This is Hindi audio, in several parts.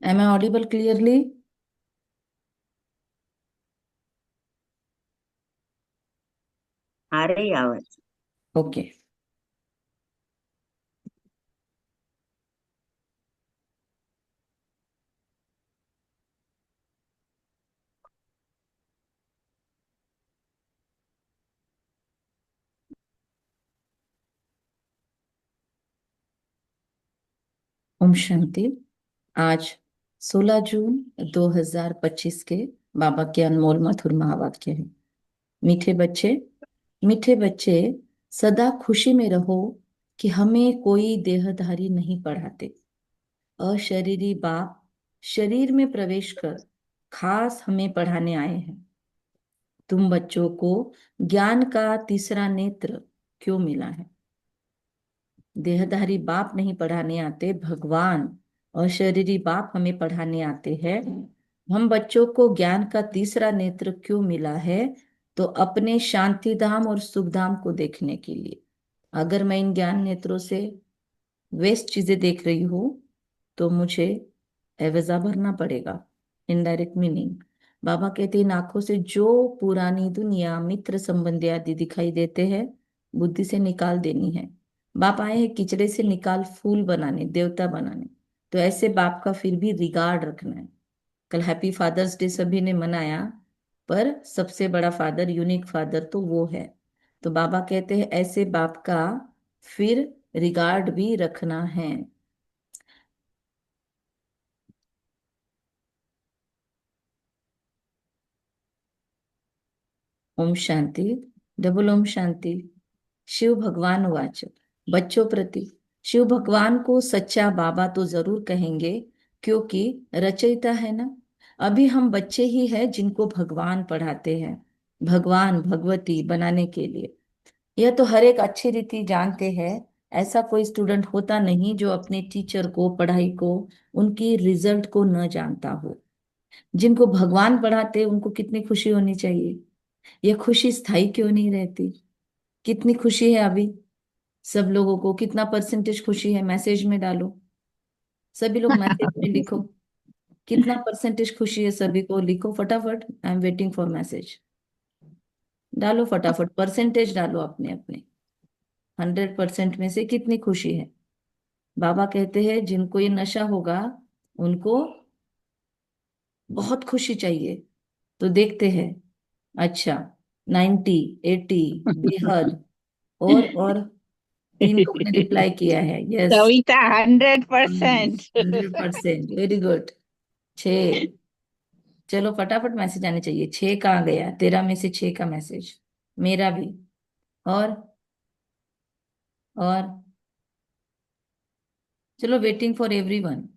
Am I audible clearly? आ रही आवाज। Okay. ओम शांति। आज 16 जून 2025 के बाबा के अनमोल मधुर महावाक्य है। मीठे बच्चे, मीठे बच्चे, सदा खुशी में रहो कि हमें कोई देहधारी नहीं पढ़ाते। अशरीरी बाप शरीर में प्रवेश कर खास हमें पढ़ाने आए हैं। तुम बच्चों को ज्ञान का तीसरा नेत्र क्यों मिला है? देहधारी बाप नहीं पढ़ाने आते, भगवान और शरीरी बाप हमें पढ़ाने आते हैं। हम बच्चों को ज्ञान का तीसरा नेत्र क्यों मिला है? तो अपने शांति धाम और सुख धाम को देखने के लिए। अगर मैं इन ज्ञान नेत्रों से वेस्ट चीजें देख रही हूँ तो मुझे एवजा भरना पड़ेगा। इनडायरेक्ट मीनिंग, बाबा कहते हैं इन आंखों से जो पुरानी दुनिया मित्र संबंधी आदि दिखाई देते हैं, बुद्धि से निकाल देनी है। बाप आए हैं किचड़े से निकाल फूल बनाने, देवता बनाने। तो ऐसे बाप का फिर भी रिगार्ड रखना है। कल हैप्पी फादर्स डे सभी ने मनाया, पर सबसे बड़ा फादर, यूनिक फादर तो वो है। तो बाबा कहते हैं ऐसे बाप का फिर रिगार्ड भी रखना है। ओम शांति। डबल ओम शांति। शिव भगवान वाच, बच्चों प्रति शिव भगवान को सच्चा बाबा तो जरूर कहेंगे, क्योंकि रचयिता है ना। अभी हम बच्चे ही हैं जिनको भगवान पढ़ाते हैं, भगवान भगवती बनाने के लिए। यह तो हर एक अच्छी रीति जानते हैं। ऐसा कोई स्टूडेंट होता नहीं जो अपने टीचर को, पढ़ाई को, उनकी रिजल्ट को न जानता हो। जिनको भगवान पढ़ाते हैं उनको कितनी खुशी होनी चाहिए। यह खुशी स्थायी क्यों नहीं रहती? कितनी खुशी है अभी सब लोगों को? कितना परसेंटेज खुशी है? मैसेज में डालो, सभी लोग मैसेज में लिखो। कितना परसेंटेज खुशी है सभी को? लिखो फटाफट। I am waiting for message. डालो फटाफट, परसेंटेज डालो अपने अपने। 100% में से कितनी खुशी है? बाबा कहते हैं जिनको ये नशा होगा उनको बहुत खुशी चाहिए। तो देखते हैं। अच्छा, 90, 80, बेहद, और तीन लोग ने रिप्लाई किया है, यस। कविता 100%। 100%, वेरी गुड। 6। चलो फटाफट मैसेज आने चाहिए। 6 कहाँ गया? 13 में से 6 का मैसेज। मेरा भी। और और चलो, वेटिंग फॉर एवरीवन।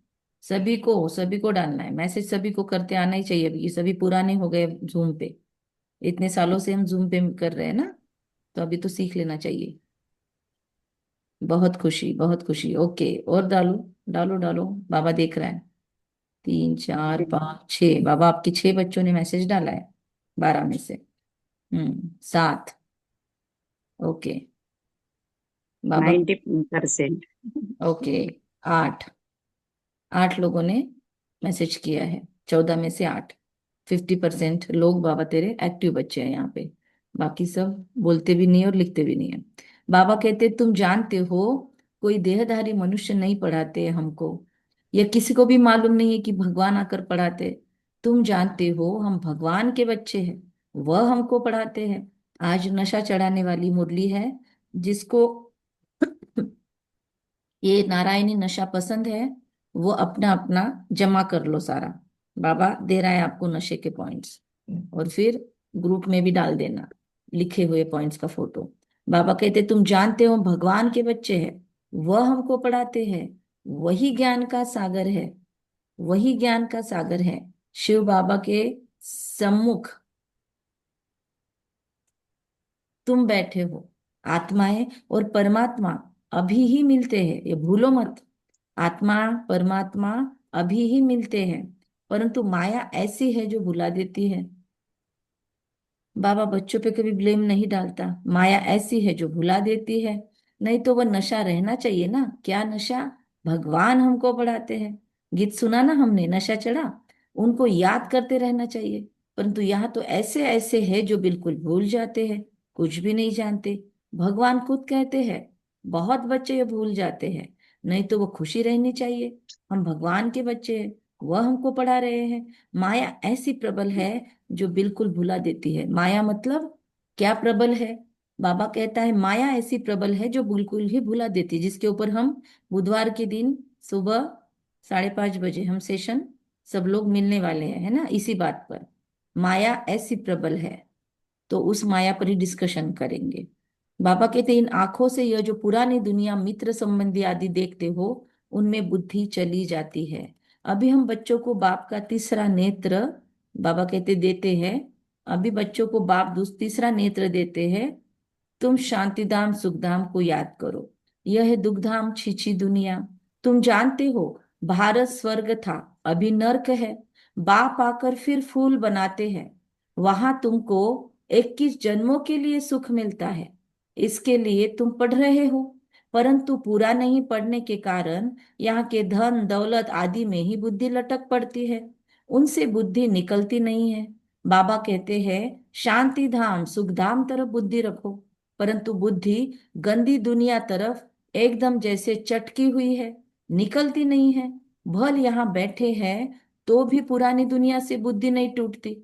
सभी को डालना है मैसेज, सभी को करते आना ही चाहिए। अभी ये सभी पुराने हो गए जूम पे। इतने सालों से हम जूम पे कर रहे हैं ना, तो अभी तो सीख लेना चाहिए। बहुत खुशी, बहुत खुशी। ओके, और डालो, डालो डालो। बाबा देख रहा है। 3, 4, 5, 6। बाबा आपके 6 बच्चों ने मैसेज डाला है 12 में से। 7। ओके बाबा। 90%। ओके, 8। 8 लोगों ने मैसेज किया है, 14 में से 8। 50% लोग बाबा तेरे एक्टिव बच्चे हैं यहाँ पे। बाकी सब बोलते भी नहीं और लिखते भी नहीं है। बाबा कहते तुम जानते हो कोई देहधारी मनुष्य नहीं पढ़ाते हैं हमको। यह किसी को भी मालूम नहीं है कि भगवान आकर पढ़ाते। तुम जानते हो हम भगवान के बच्चे हैं, वह हमको पढ़ाते हैं। आज नशा चढ़ाने वाली मुरली है, जिसको ये नारायणी नशा पसंद है, वो अपना अपना जमा कर लो सारा। बाबा दे रहा है आपको नशे के पॉइंट्स, और फिर ग्रुप में भी डाल देना लिखे हुए पॉइंट्स का फोटो। बाबा कहते तुम जानते हो भगवान के बच्चे हैं, वह हमको पढ़ाते हैं। वही ज्ञान का सागर है, वही ज्ञान का सागर है। शिव बाबा के सम्मुख तुम बैठे हो। आत्माएं और परमात्मा अभी ही मिलते हैं, ये भूलो मत। आत्मा परमात्मा अभी ही मिलते हैं, परंतु माया ऐसी है जो भुला देती है। बाबा बच्चों पे कभी ब्लेम नहीं डालता। माया ऐसी है जो भुला देती है। नहीं तो वह नशा रहना चाहिए ना। क्या नशा? भगवान हमको पढ़ाते हैं। गीत सुना ना हमने, नशा चढ़ा। उनको याद करते रहना चाहिए। परंतु यहाँ तो ऐसे ऐसे है जो बिल्कुल भूल जाते हैं, कुछ भी नहीं जानते। भगवान खुद कहते हैं बहुत बच्चे ये भूल जाते हैं, नहीं तो वो खुशी रहनी चाहिए। हम भगवान के बच्चे हैं, वह हमको पढ़ा रहे हैं। माया ऐसी प्रबल है जो बिल्कुल भुला देती है। माया मतलब क्या प्रबल है? बाबा कहता है माया ऐसी प्रबल है जो बिल्कुल ही भुला देती है, जिसके ऊपर हम बुधवार के दिन सुबह 5:30 बजे हम सेशन सब लोग मिलने वाले हैं, है ना, इसी बात पर। माया ऐसी प्रबल है, तो उस माया पर ही डिस्कशन करेंगे। बाबा कहते हैं इन आंखों से यह जो पुरानी दुनिया मित्र संबंधी आदि देखते हो, उनमें बुद्धि चली जाती है। अभी हम बच्चों को बाप का तीसरा नेत्र, बाबा कहते देते हैं, अभी बच्चों को बाप तीसरा नेत्र देते हैं। तुम शांतिधाम सुखधाम को याद करो, यह है दुखधाम छीछी दुनिया। तुम जानते हो भारत स्वर्ग था, अभी नर्क है। बाप आकर फिर फूल बनाते हैं, वहां तुमको 21 जन्मों के लिए सुख मिलता है। इसके लिए तुम पढ़ रहे हो, परंतु पूरा नहीं पढ़ने के कारण यहाँ के धन दौलत आदि में ही बुद्धि लटक पड़ती है, उनसे बुद्धि निकलती नहीं है। बाबा कहते हैं शांति धाम सुख धाम तरफ बुद्धि रखो, परंतु बुद्धि गंदी दुनिया तरफ एकदम जैसे चटकी हुई है, निकलती नहीं है। भल यहाँ बैठे हैं तो भी पुरानी दुनिया से बुद्धि नहीं टूटती।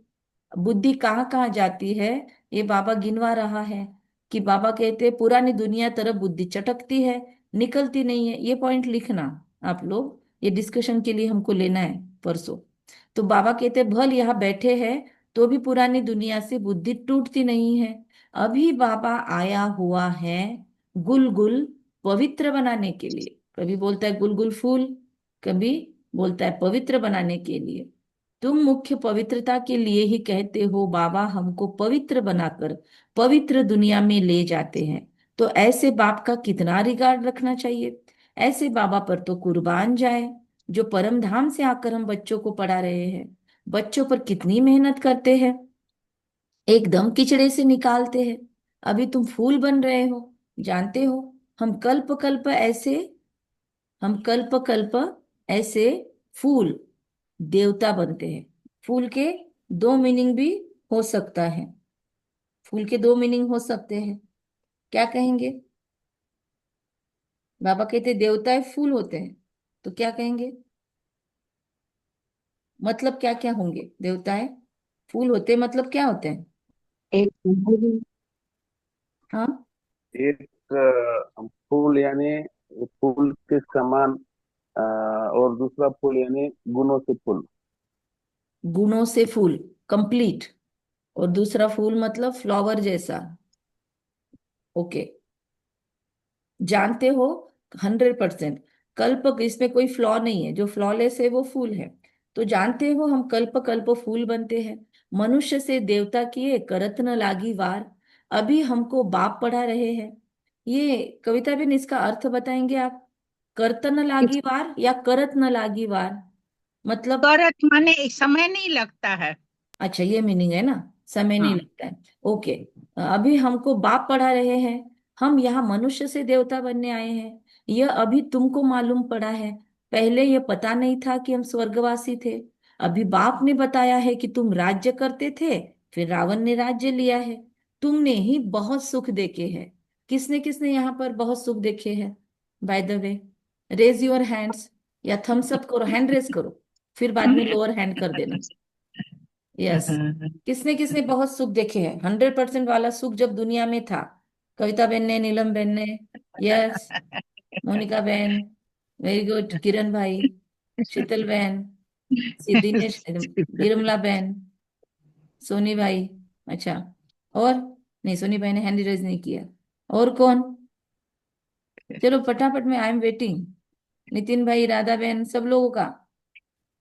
बुद्धि कहाँ कहाँ जाती है, ये बाबा गिनवा रहा है। कि बाबा कहते हैं पुरानी दुनिया तरफ बुद्धि चटकती है, निकलती नहीं है। ये पॉइंट लिखना आप लोग, ये डिस्कशन के लिए हमको लेना है परसों। तो बाबा कहते हैं भल यहाँ बैठे हैं तो भी पुरानी दुनिया से बुद्धि टूटती नहीं है। अभी बाबा आया हुआ है गुलगुल पवित्र बनाने के लिए। कभी बोलता है गुलगुल फूल, कभी बोलता है पवित्र बनाने के लिए। तुम मुख्य पवित्रता के लिए ही कहते हो बाबा हमको पवित्र बनाकर पवित्र दुनिया में ले जाते हैं। तो ऐसे बाप का कितना रिगार्ड रखना चाहिए। ऐसे बाबा पर तो कुर्बान जाए, जो परम धाम से आकर हम बच्चों को पढ़ा रहे हैं। बच्चों पर कितनी मेहनत करते हैं, एकदम किचड़े से निकालते हैं। अभी तुम फूल बन रहे हो, जानते हो। हम कल्प कल्प ऐसे हम कल्प कल्प ऐसे फूल देवता बनते हैं। फूल के दो मीनिंग भी हो सकता है, फूल के दो मीनिंग हो सकते हैं। क्या कहेंगे? बाबा कहते देवताएं फूल होते हैं, तो क्या कहेंगे? मतलब क्या क्या होंगे? देवताएं फूल होते हैं, मतलब क्या होते हैं? एक हाँ, एक फूल यानी फूल के समान, और दूसरा फूल यानी गुणों से फूल। गुणों से फूल, कंप्लीट। और दूसरा फूल मतलब फ्लावर जैसा। ओके, जानते हो 100%। कल्प इसमें कोई फ्लॉ नहीं है, जो फ्लॉलेस है वो फूल है। तो जानते हो हम कल्प कल्प फूल बनते हैं। मनुष्य से देवता किए करत न लागी वार। अभी हमको बाप पढ़ा रहे हैं। ये कविता भी इसका अर्थ बताएंगे आप? करत न लागी वार या करत न लागी वार, मतलब? करत माने समय नहीं लगता है। अच्छा, ये मीनिंग है ना, समय नहीं हाँ। लगता है। ओके, अभी हमको बाप पढ़ा रहे हैं। हम यहाँ मनुष्य से देवता बनने आए हैं, यह अभी तुमको मालूम पड़ा है। पहले यह पता नहीं था कि हम स्वर्गवासी थे। अभी बाप ने बताया है कि तुम राज्य करते थे, फिर रावण ने राज्य लिया है। तुमने ही बहुत सुख देखे हैं। किसने किसने यहाँ पर बहुत सुख देखे हैं? By the way, raise your hands, या थम्स अप करो, हैंड रेज करो, फिर बाद में लोअर हैंड कर देना। यस, किसने किसने बहुत सुख देखे हैं? 100% वाला सुख जब दुनिया में था। कविता बहन ने, नीलम बहन ने, यस, मोनिका बहन, वेरी गुड, किरण भाई, शीतल बहन, दिनेश, निर्मला बहन, सोनी भाई। अच्छा, और? नहीं, सोनी भाई ने हैंड रेज नहीं किया। और कौन? चलो फटाफट में, आई एम वेटिंग। नितिन भाई, राधा बहन, सब लोगों का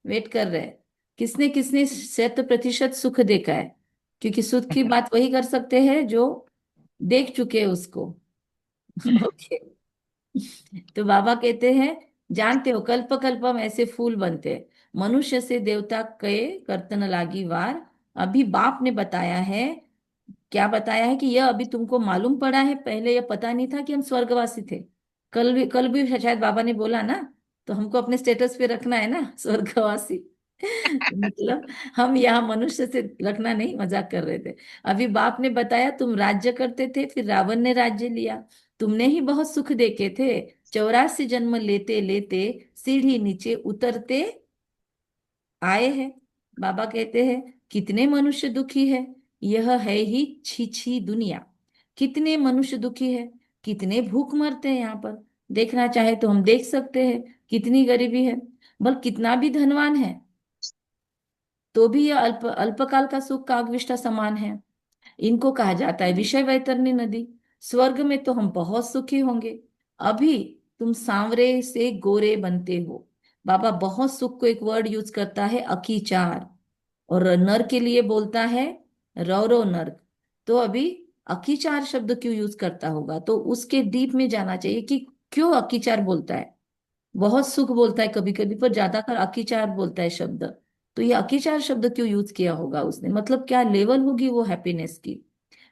वेट कर रहे हैं। किसने किसने 100% सुख देखा है? क्योंकि सुख की बात वही कर सकते हैं जो देख चुके हैं उसको। ओके, तो बाबा कहते हैं जानते हो कल्प कल्प हम ऐसे फूल बनते हैं, मनुष्य से देवता कहे कर्तन लागी वार। अभी बाप ने बताया है, क्या बताया है? कि यह अभी तुमको मालूम पड़ा है, पहले यह पता नहीं था कि हम स्वर्गवासी थे। कल भी शायद बाबा ने बोला ना तो हमको अपने स्टेटस पे रखना है ना, स्वर्गवासी। मतलब हम यहाँ मनुष्य से रखना नहीं, मजाक कर रहे थे। अभी बाप ने बताया तुम राज्य करते थे, फिर रावण ने राज्य लिया, तुमने ही बहुत सुख देखे थे। 84 जन्म लेते लेते सीढ़ी नीचे उतरते आए हैं। बाबा कहते हैं कितने मनुष्य दुखी है, यह है ही छी छी दुनिया। कितने मनुष्य दुखी है, कितने भूख मरते हैं यहाँ पर। देखना चाहे तो हम देख सकते हैं कितनी गरीबी है। बल कितना भी धनवान है तो भी यह अल्प अल्पकाल का सुख कागविष्ठा समान है। इनको कहा जाता है विषय वैतरणी नदी। स्वर्ग में तो हम बहुत सुखी होंगे, अभी तुम सांवरे से गोरे बनते हो। बाबा बहुत सुख को एक वर्ड यूज करता है अकीचार, और नर के लिए बोलता है रौरव नर्क। तो अभी अकीचार शब्द क्यों यूज करता होगा, तो उसके डीप में जाना चाहिए कि क्यों अकीचार बोलता है। बहुत सुख बोलता है कभी कभी, पर ज्यादातर अकीचार बोलता है शब्द। तो ये अकीचार शब्द क्यों यूज किया होगा उसने, मतलब क्या लेवल होगी वो हैप्पीनेस की।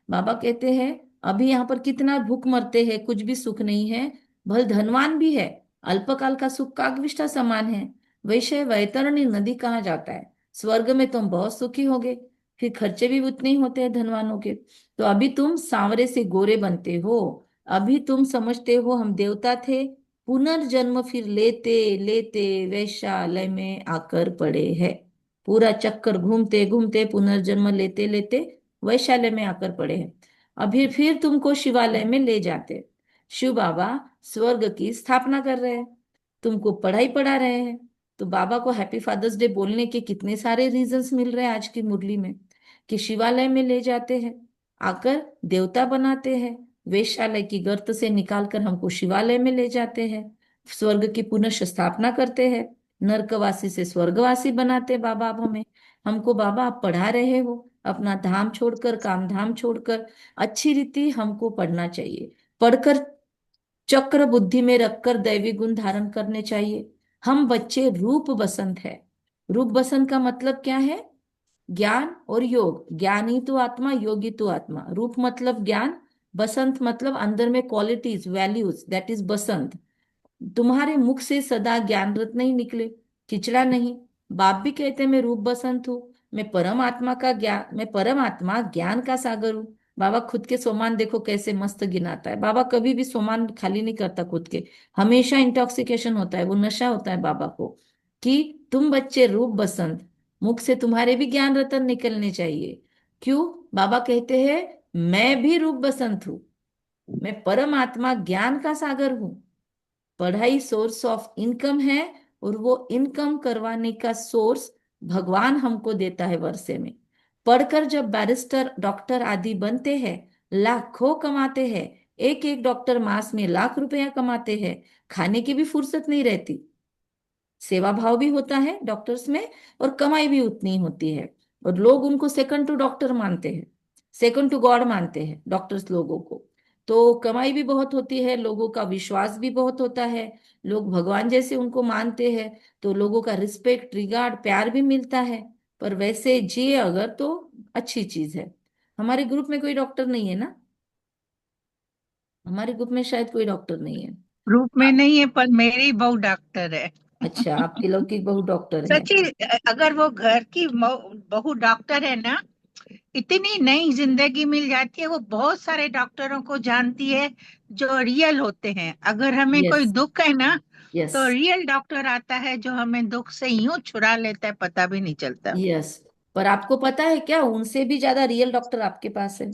बाबा कहते हैं अभी यहाँ पर कितना भूख मरते हैं, कुछ भी सुख नहीं है। भल धनवान भी है, अल्पकाल का सुख कागविष्ठा समान है। वैसे वैतरणी नदी कहा जाता है। स्वर्ग में तुम बहुत सुखी होगे, फिर खर्चे भी उतने ही होते हैं धनवानों के। तो अभी तुम सांवरे से गोरे बनते हो, अभी तुम समझते हो हम देवता थे, पुनर्जन्म फिर लेते लेते वैश्यालय में आकर पड़े हैं। पूरा चक्कर घूमते घूमते पुनर्जन्म लेते लेते वैश्यालय में आकर पड़े हैं। अभी फिर तुमको शिवालय में ले जाते, शिव बाबा स्वर्ग की स्थापना कर रहे हैं, तुमको पढ़ाई पढ़ा रहे हैं। तो बाबा को हैप्पी फादर्स डे बोलने के कितने सारे रीजंस मिल रहे हैं आज की मुरली में, कि शिवालय में ले जाते हैं, आकर देवता बनाते हैं, वेश्यालय की गर्त से निकालकर हमको शिवालय में ले जाते हैं, स्वर्ग की पुनः स्थापना करते हैं, नरकवासी से स्वर्गवासी बनाते हैं बाबा। अब हमें हमको बाबा आप पढ़ा रहे हो, अपना धाम छोड़कर, काम धाम छोड़कर अच्छी रीति हमको पढ़ना चाहिए। पढ़कर चक्र बुद्धि में रखकर दैवी गुण धारण करने चाहिए। हम बच्चे रूप बसंत है। रूप बसंत का मतलब क्या है, ज्ञान और योग। ज्ञानी तो आत्मा, योगी तो आत्मा। रूप मतलब ज्ञान, बसंत मतलब अंदर में क्वालिटीज वैल्यूज, दैट इज बसंत। तुम्हारे मुख से सदा ज्ञान रत्न ही निकले, खिचड़ा नहीं। बाप भी कहते हैं मैं रूप बसंत हूँ, मैं परमात्मा का ज्ञान, मैं परमात्मा ज्ञान का सागर हूँ। बाबा खुद के सोमान देखो कैसे मस्त गिनाता है। बाबा कभी भी सोमान खाली नहीं करता खुद के, हमेशा इंटॉक्सिकेशन होता है, वो नशा होता है बाबा को, कि तुम बच्चे रूप बसंत, मुख से तुम्हारे भी ज्ञान रतन निकलने चाहिए। क्यों, बाबा कहते हैं मैं भी रूप बसंत हूँ, मैं परमात्मा ज्ञान का सागर हूँ। पढ़ाई सोर्स ऑफ इनकम है, और वो इनकम करवाने का सोर्स भगवान हमको देता है वर्षे में। पढ़कर जब बैरिस्टर डॉक्टर आदि बनते हैं, लाखों कमाते हैं, एक एक डॉक्टर मास में लाख रुपया कमाते हैं, खाने की भी फुर्सत नहीं रहती। सेवा भाव भी होता है डॉक्टर्स में, और कमाई भी उतनी ही होती है। और लोग उनको सेकंड टू डॉक्टर मानते हैं, सेकंड टू गॉड मानते हैं डॉक्टर्स लोगों को। तो कमाई भी बहुत होती है, लोगों का विश्वास भी बहुत होता है, लोग भगवान जैसे उनको मानते हैं, तो लोगों का रिस्पेक्ट, रिगार्ड, प्यार भी मिलता है। पर वैसे जिए अगर तो अच्छी चीज है। हमारे ग्रुप में कोई डॉक्टर नहीं है ना, हमारे ग्रुप में शायद कोई डॉक्टर नहीं है। ग्रुप में नहीं है, पर मेरी बहू डॉक्टर है। अच्छा, आपकी लौकी बहू डॉक्टर है। सच्ची, अगर वो घर की बहू डॉक्टर है ना, इतनी नई जिंदगी मिल जाती है। वो बहुत सारे डॉक्टरों को जानती है जो रियल होते हैं। अगर हमें कोई यस, दुख है ना, यस, तो रियल डॉक्टर आता है जो हमें दुख से यूं छुड़ा लेता है, पता भी नहीं चलता। यस। पर आपको पता है क्या, उनसे भी ज्यादा रियल डॉक्टर आपके पास है।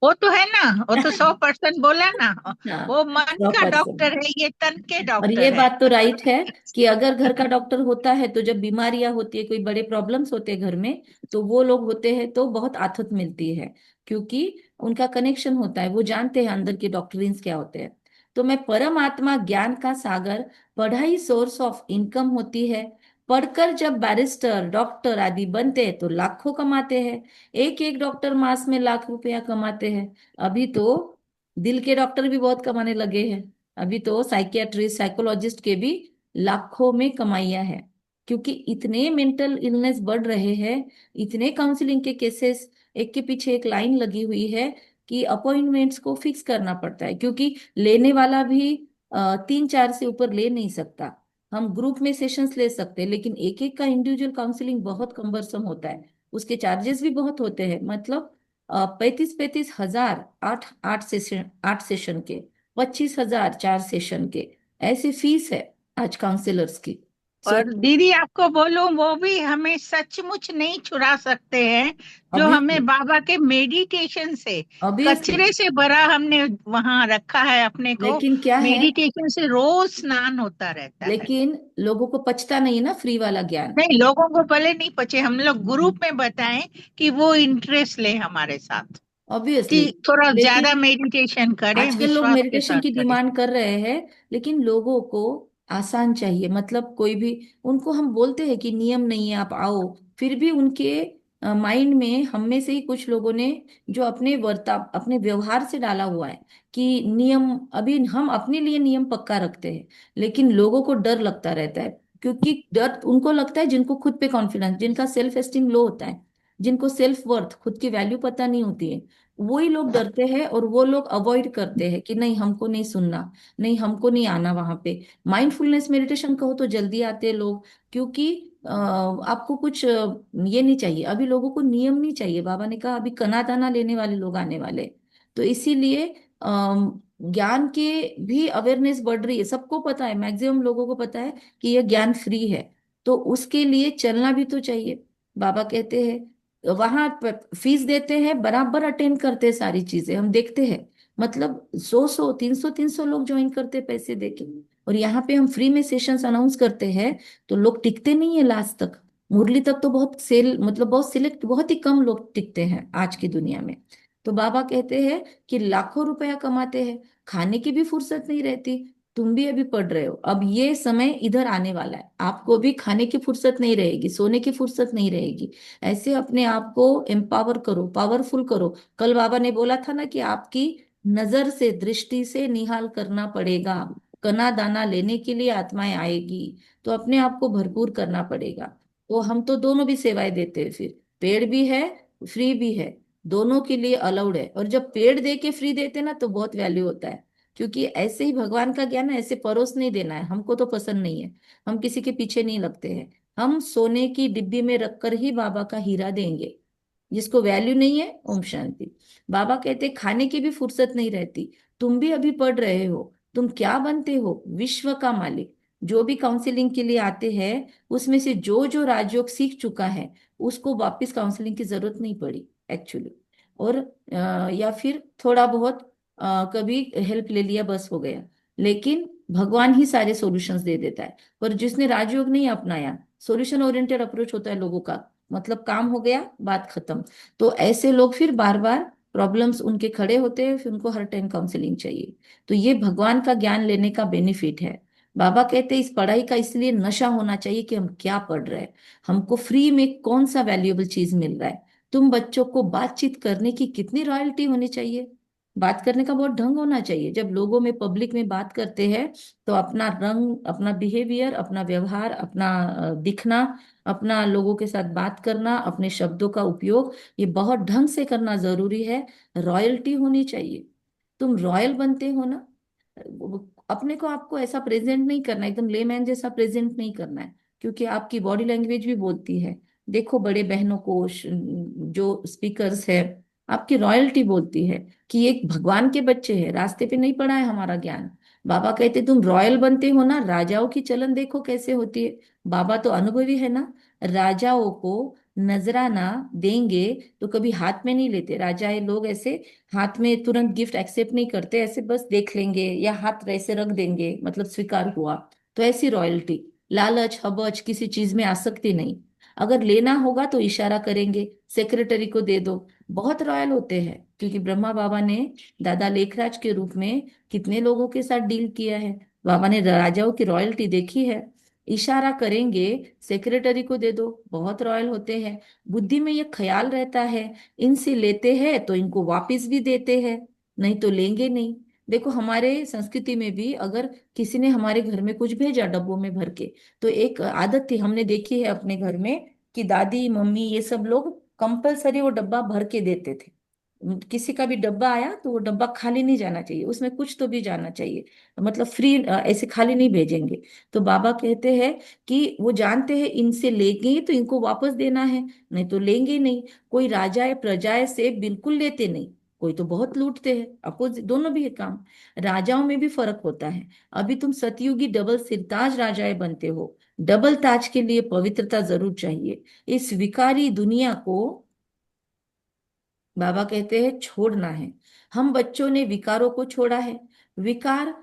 वो तो है ना, वो तो 100% बोला ना। हाँ, वो मन सौ का परसेंट डॉक्टर है, ये तन के और ये डॉक्टर है। बात तो राइट है, कि अगर घर का डॉक्टर होता है तो जब बीमारियां होती है, कोई बड़े प्रॉब्लम्स होते हैं घर में, तो वो लोग होते हैं तो बहुत आथत मिलती है, क्योंकि उनका कनेक्शन होता है, वो जानते हैं अंदर के डॉक्टरीन्स क्या होते हैं। तो मैं परमात्मा ज्ञान का सागर, पढ़ाई सोर्स ऑफ इनकम होती है। पढ़कर जब बैरिस्टर डॉक्टर आदि बनते हैं तो लाखों कमाते हैं, एक एक डॉक्टर मास में लाख रुपया कमाते हैं। अभी तो दिल के डॉक्टर भी बहुत कमाने लगे हैं। अभी तो साइकियाट्रिस्ट, साइकोलॉजिस्ट के भी लाखों में कमाइयां है, क्योंकि इतने मेंटल इलनेस बढ़ रहे हैं, इतने काउंसलिंग के केसेस एक के पीछे एक लाइन लगी हुई है, कि अपॉइंटमेंट्स को फिक्स करना पड़ता है, क्योंकि लेने वाला भी 3 4 से ऊपर ले नहीं सकता। हम ग्रुप में सेशंस ले सकते हैं, लेकिन एक एक का इंडिविजुअल काउंसलिंग बहुत कम्बरसम होता है। उसके चार्जेस भी बहुत होते हैं, मतलब 35-35 हजार, आठ आठ सेशन के, 25 हजार 4 सेशन के, ऐसी फीस है आज काउंसलर्स की। सो और दीदी आपको बोलूं, वो भी हमें सचमुच नहीं छुड़ा सकते हैं जो ऑब्वियसली, हमें बाबा के मेडिटेशन से, ऑब्वियसली, कचरे से भरा हमने वहां रखा है अपने को। लेकिन क्या है, मेडिटेशन से रोज स्नान होता रहता है। लेकिन लोगों को पचता नहीं है ना फ्री वाला ज्ञान। नहीं, लोगों को भले नहीं पचे, हम लोग ग्रुप में बताएं कि वो इंटरेस्ट ले हमारे साथ, कि ऑब्वियसली, थोड़ा ज्यादा लेकिन मेडिटेशन करें, आजकल लोग विश्वास के मेडिटेशन साथ की करें। डिमांड कर रहे हैं, लेकिन लोगों को आसान चाहिए। मतलब कोई भी, उनको हम बोलते हैं कि नियम नहीं है आप आओ, फिर भी उनके माइंड में, हम में से ही कुछ लोगों ने जो अपने वर्ताव अपने व्यवहार से डाला हुआ है कि नियम, अभी हम अपने लिए नियम पक्का रखते हैं, लेकिन लोगों को डर लगता रहता है। क्योंकि डर उनको लगता है जिनको खुद पे कॉन्फिडेंस, जिनका सेल्फ एस्टीम लो होता है, जिनको सेल्फ वर्थ, खुद की वैल्यू पता नहीं होती है, वही लोग डरते हैं और वो लोग अवॉइड करते हैं कि नहीं हमको नहीं सुनना, नहीं हमको नहीं आना वहां पे। माइंडफुलनेस मेडिटेशन कहो तो जल्दी आते हैं लोग, क्योंकि आपको कुछ ये नहीं चाहिए, अभी लोगों को नियम नहीं चाहिए। बाबा ने कहा अभी कना दाना लेने वाले लोग आने वाले। तो इसीलिए ज्ञान के भी अवेयरनेस बढ़ रही है, सबको पता है, मैक्सिमम लोगों को पता है कि यह ज्ञान फ्री है। तो उसके लिए चलना भी तो चाहिए। बाबा कहते हैं वहां फीस देते हैं, बराबर अटेंड करते हैं सारी चीजें, हम देखते हैं। मतलब 100-100 300 लोग ज्वाइन करते हैं पैसे देके, और यहाँ पे हम फ्री में सेशंस अनाउंस करते हैं तो लोग टिकते नहीं है लास्ट तक। मुरली तक तो बहुत सेल, मतलब बहुत सिलेक्ट, बहुत ही कम लोग टिकते हैं आज की दुनिया में। तो बाबा कहते हैं कि लाखों रुपया कमाते हैं, खाने की भी फुर्सत नहीं रहती। तुम भी अभी पढ़ रहे हो, अब ये समय इधर आने वाला है, आपको भी खाने की फुर्सत नहीं रहेगी, सोने की फुर्सत नहीं रहेगी। ऐसे अपने आप को एम्पावर करो, पावरफुल करो। कल बाबा ने बोला था ना कि आपकी नजर से, दृष्टि से निहाल करना पड़ेगा, कना दाना लेने के लिए आत्माएं आएगी, तो अपने आप को भरपूर करना पड़ेगा। तो हम तो दोनों भी सेवाएं देते हैं, फिर पेड़ भी है, फ्री भी है, दोनों के लिए अलाउड है। और जब पेड़ दे के फ्री देते ना तो बहुत वैल्यू होता है, क्योंकि ऐसे ही भगवान का ज्ञान है, ऐसे परोस नहीं देना है, हमको तो पसंद नहीं है। हम किसी के पीछे नहीं लगते हैं, हम सोने की डिब्बी में रखकर ही बाबा का हीरा देंगे। जिसको वैल्यू नहीं है, ओम शांति। बाबा कहते खाने की भी फुर्सत नहीं रहती। तुम भी अभी पढ़ रहे हो, तुम क्या बनते हो, विश्व का मालिक। जो भी काउंसलिंग के लिए आते हैं, उसमें से जो जो राजयोग सीख चुका है, उसको वापस काउंसलिंग की जरूरत नहीं पड़ी एक्चुअली। और या फिर थोड़ा बहुत कभी हेल्प ले लिया, बस हो गया। लेकिन भगवान ही सारे सॉल्यूशंस दे देता है। पर जिसने राजयोग नहीं अपनाया, सॉल्यूशन ओरिएंटेड अप्रोच होता है लोगों का, मतलब काम हो गया, बात खत्म। तो ऐसे लोग फिर बार बार प्रॉब्लम्स उनके खड़े होते हैं, फिर उनको हर टाइम काउंसलिंग चाहिए। तो ये भगवान का ज्ञान लेने का बेनिफिट है। बाबा कहते हैं इस पढ़ाई का इसलिए नशा होना चाहिए कि हम क्या पढ़ रहे हैं, हमको फ्री में कौन सा वैल्यूएबल चीज मिल रहा है। तुम बच्चों को बातचीत करने की कितनी रॉयल्टी होनी चाहिए, बात करने का बहुत ढंग होना चाहिए। जब लोगों में, पब्लिक में बात करते हैं, तो अपना रंग, अपना बिहेवियर, अपना व्यवहार, अपना दिखना, अपना लोगों के साथ बात करना, अपने शब्दों का उपयोग, ये बहुत ढंग से करना जरूरी है। रॉयल्टी होनी चाहिए। तुम रॉयल बनते हो ना, अपने को, आपको ऐसा प्रेजेंट नहीं करना है, एकदम लेमैन जैसा प्रेजेंट नहीं करना है, क्योंकि आपकी बॉडी लैंग्वेज भी बोलती है। देखो बड़े बहनों को, जो स्पीकर्स है, आपकी रॉयल्टी बोलती है कि ये भगवान के बच्चे हैं, रास्ते पे नहीं पड़ा है हमारा ज्ञान। बाबा कहते तुम रॉयल बनते हो ना, राजाओं की चलन देखो कैसे होती है। बाबा तो अनुभवी है ना, राजाओं को नजराना देंगे तो कभी हाथ में नहीं लेते। राजा ये लोग ऐसे हाथ में तुरंत गिफ्ट एक्सेप्ट नहीं करते, ऐसे बस देख लेंगे या हाथ ऐसे रख देंगे, मतलब स्वीकार हुआ। तो ऐसी रॉयल्टी, लालच हबच किसी चीज में आसक्ति नहीं। अगर लेना होगा तो इशारा करेंगे, सेक्रेटरी को दे दो। बहुत रॉयल होते हैं, क्योंकि ब्रह्मा बाबा ने दादा लेखराज के रूप में कितने लोगों के साथ डील किया है। बाबा ने राजाओं की रॉयल्टी देखी है। इशारा करेंगे, सेक्रेटरी को दे दो, बहुत रॉयल होते हैं। बुद्धि में ये ख्याल रहता है इनसे लेते हैं तो इनको वापस भी देते हैं, नहीं तो लेंगे नहीं। देखो हमारे संस्कृति में भी, अगर किसी ने हमारे घर में कुछ भेजा डब्बों में भर के, तो एक आदत थी, हमने देखी है अपने घर में, कि दादी मम्मी ये सब लोग कंपलसरी वो डब्बा भर के देते थे। किसी का भी डब्बा आया तो वो डब्बा खाली नहीं जाना चाहिए, उसमें कुछ तो भी जाना चाहिए, मतलब फ्री ऐसे खाली नहीं भेजेंगे। तो बाबा कहते हैं कि वो जानते हैं इनसे लेंगे तो इनको वापस देना है, नहीं तो लेंगे नहीं। कोई राजाए प्रजाए से बिल्कुल लेते नहीं, कोई तो बहुत लूटते हैं, अपोजिट दोनों भी है काम। राजाओं में भी फर्क होता है। अभी तुम सतयुगी डबल सिरताज राजाए बनते हो, डबल ताज के लिए पवित्रता जरूर चाहिए। इस विकारी दुनिया को बाबा कहते हैं छोड़ना है। हम बच्चों ने विकारों को छोड़ा है। विकार,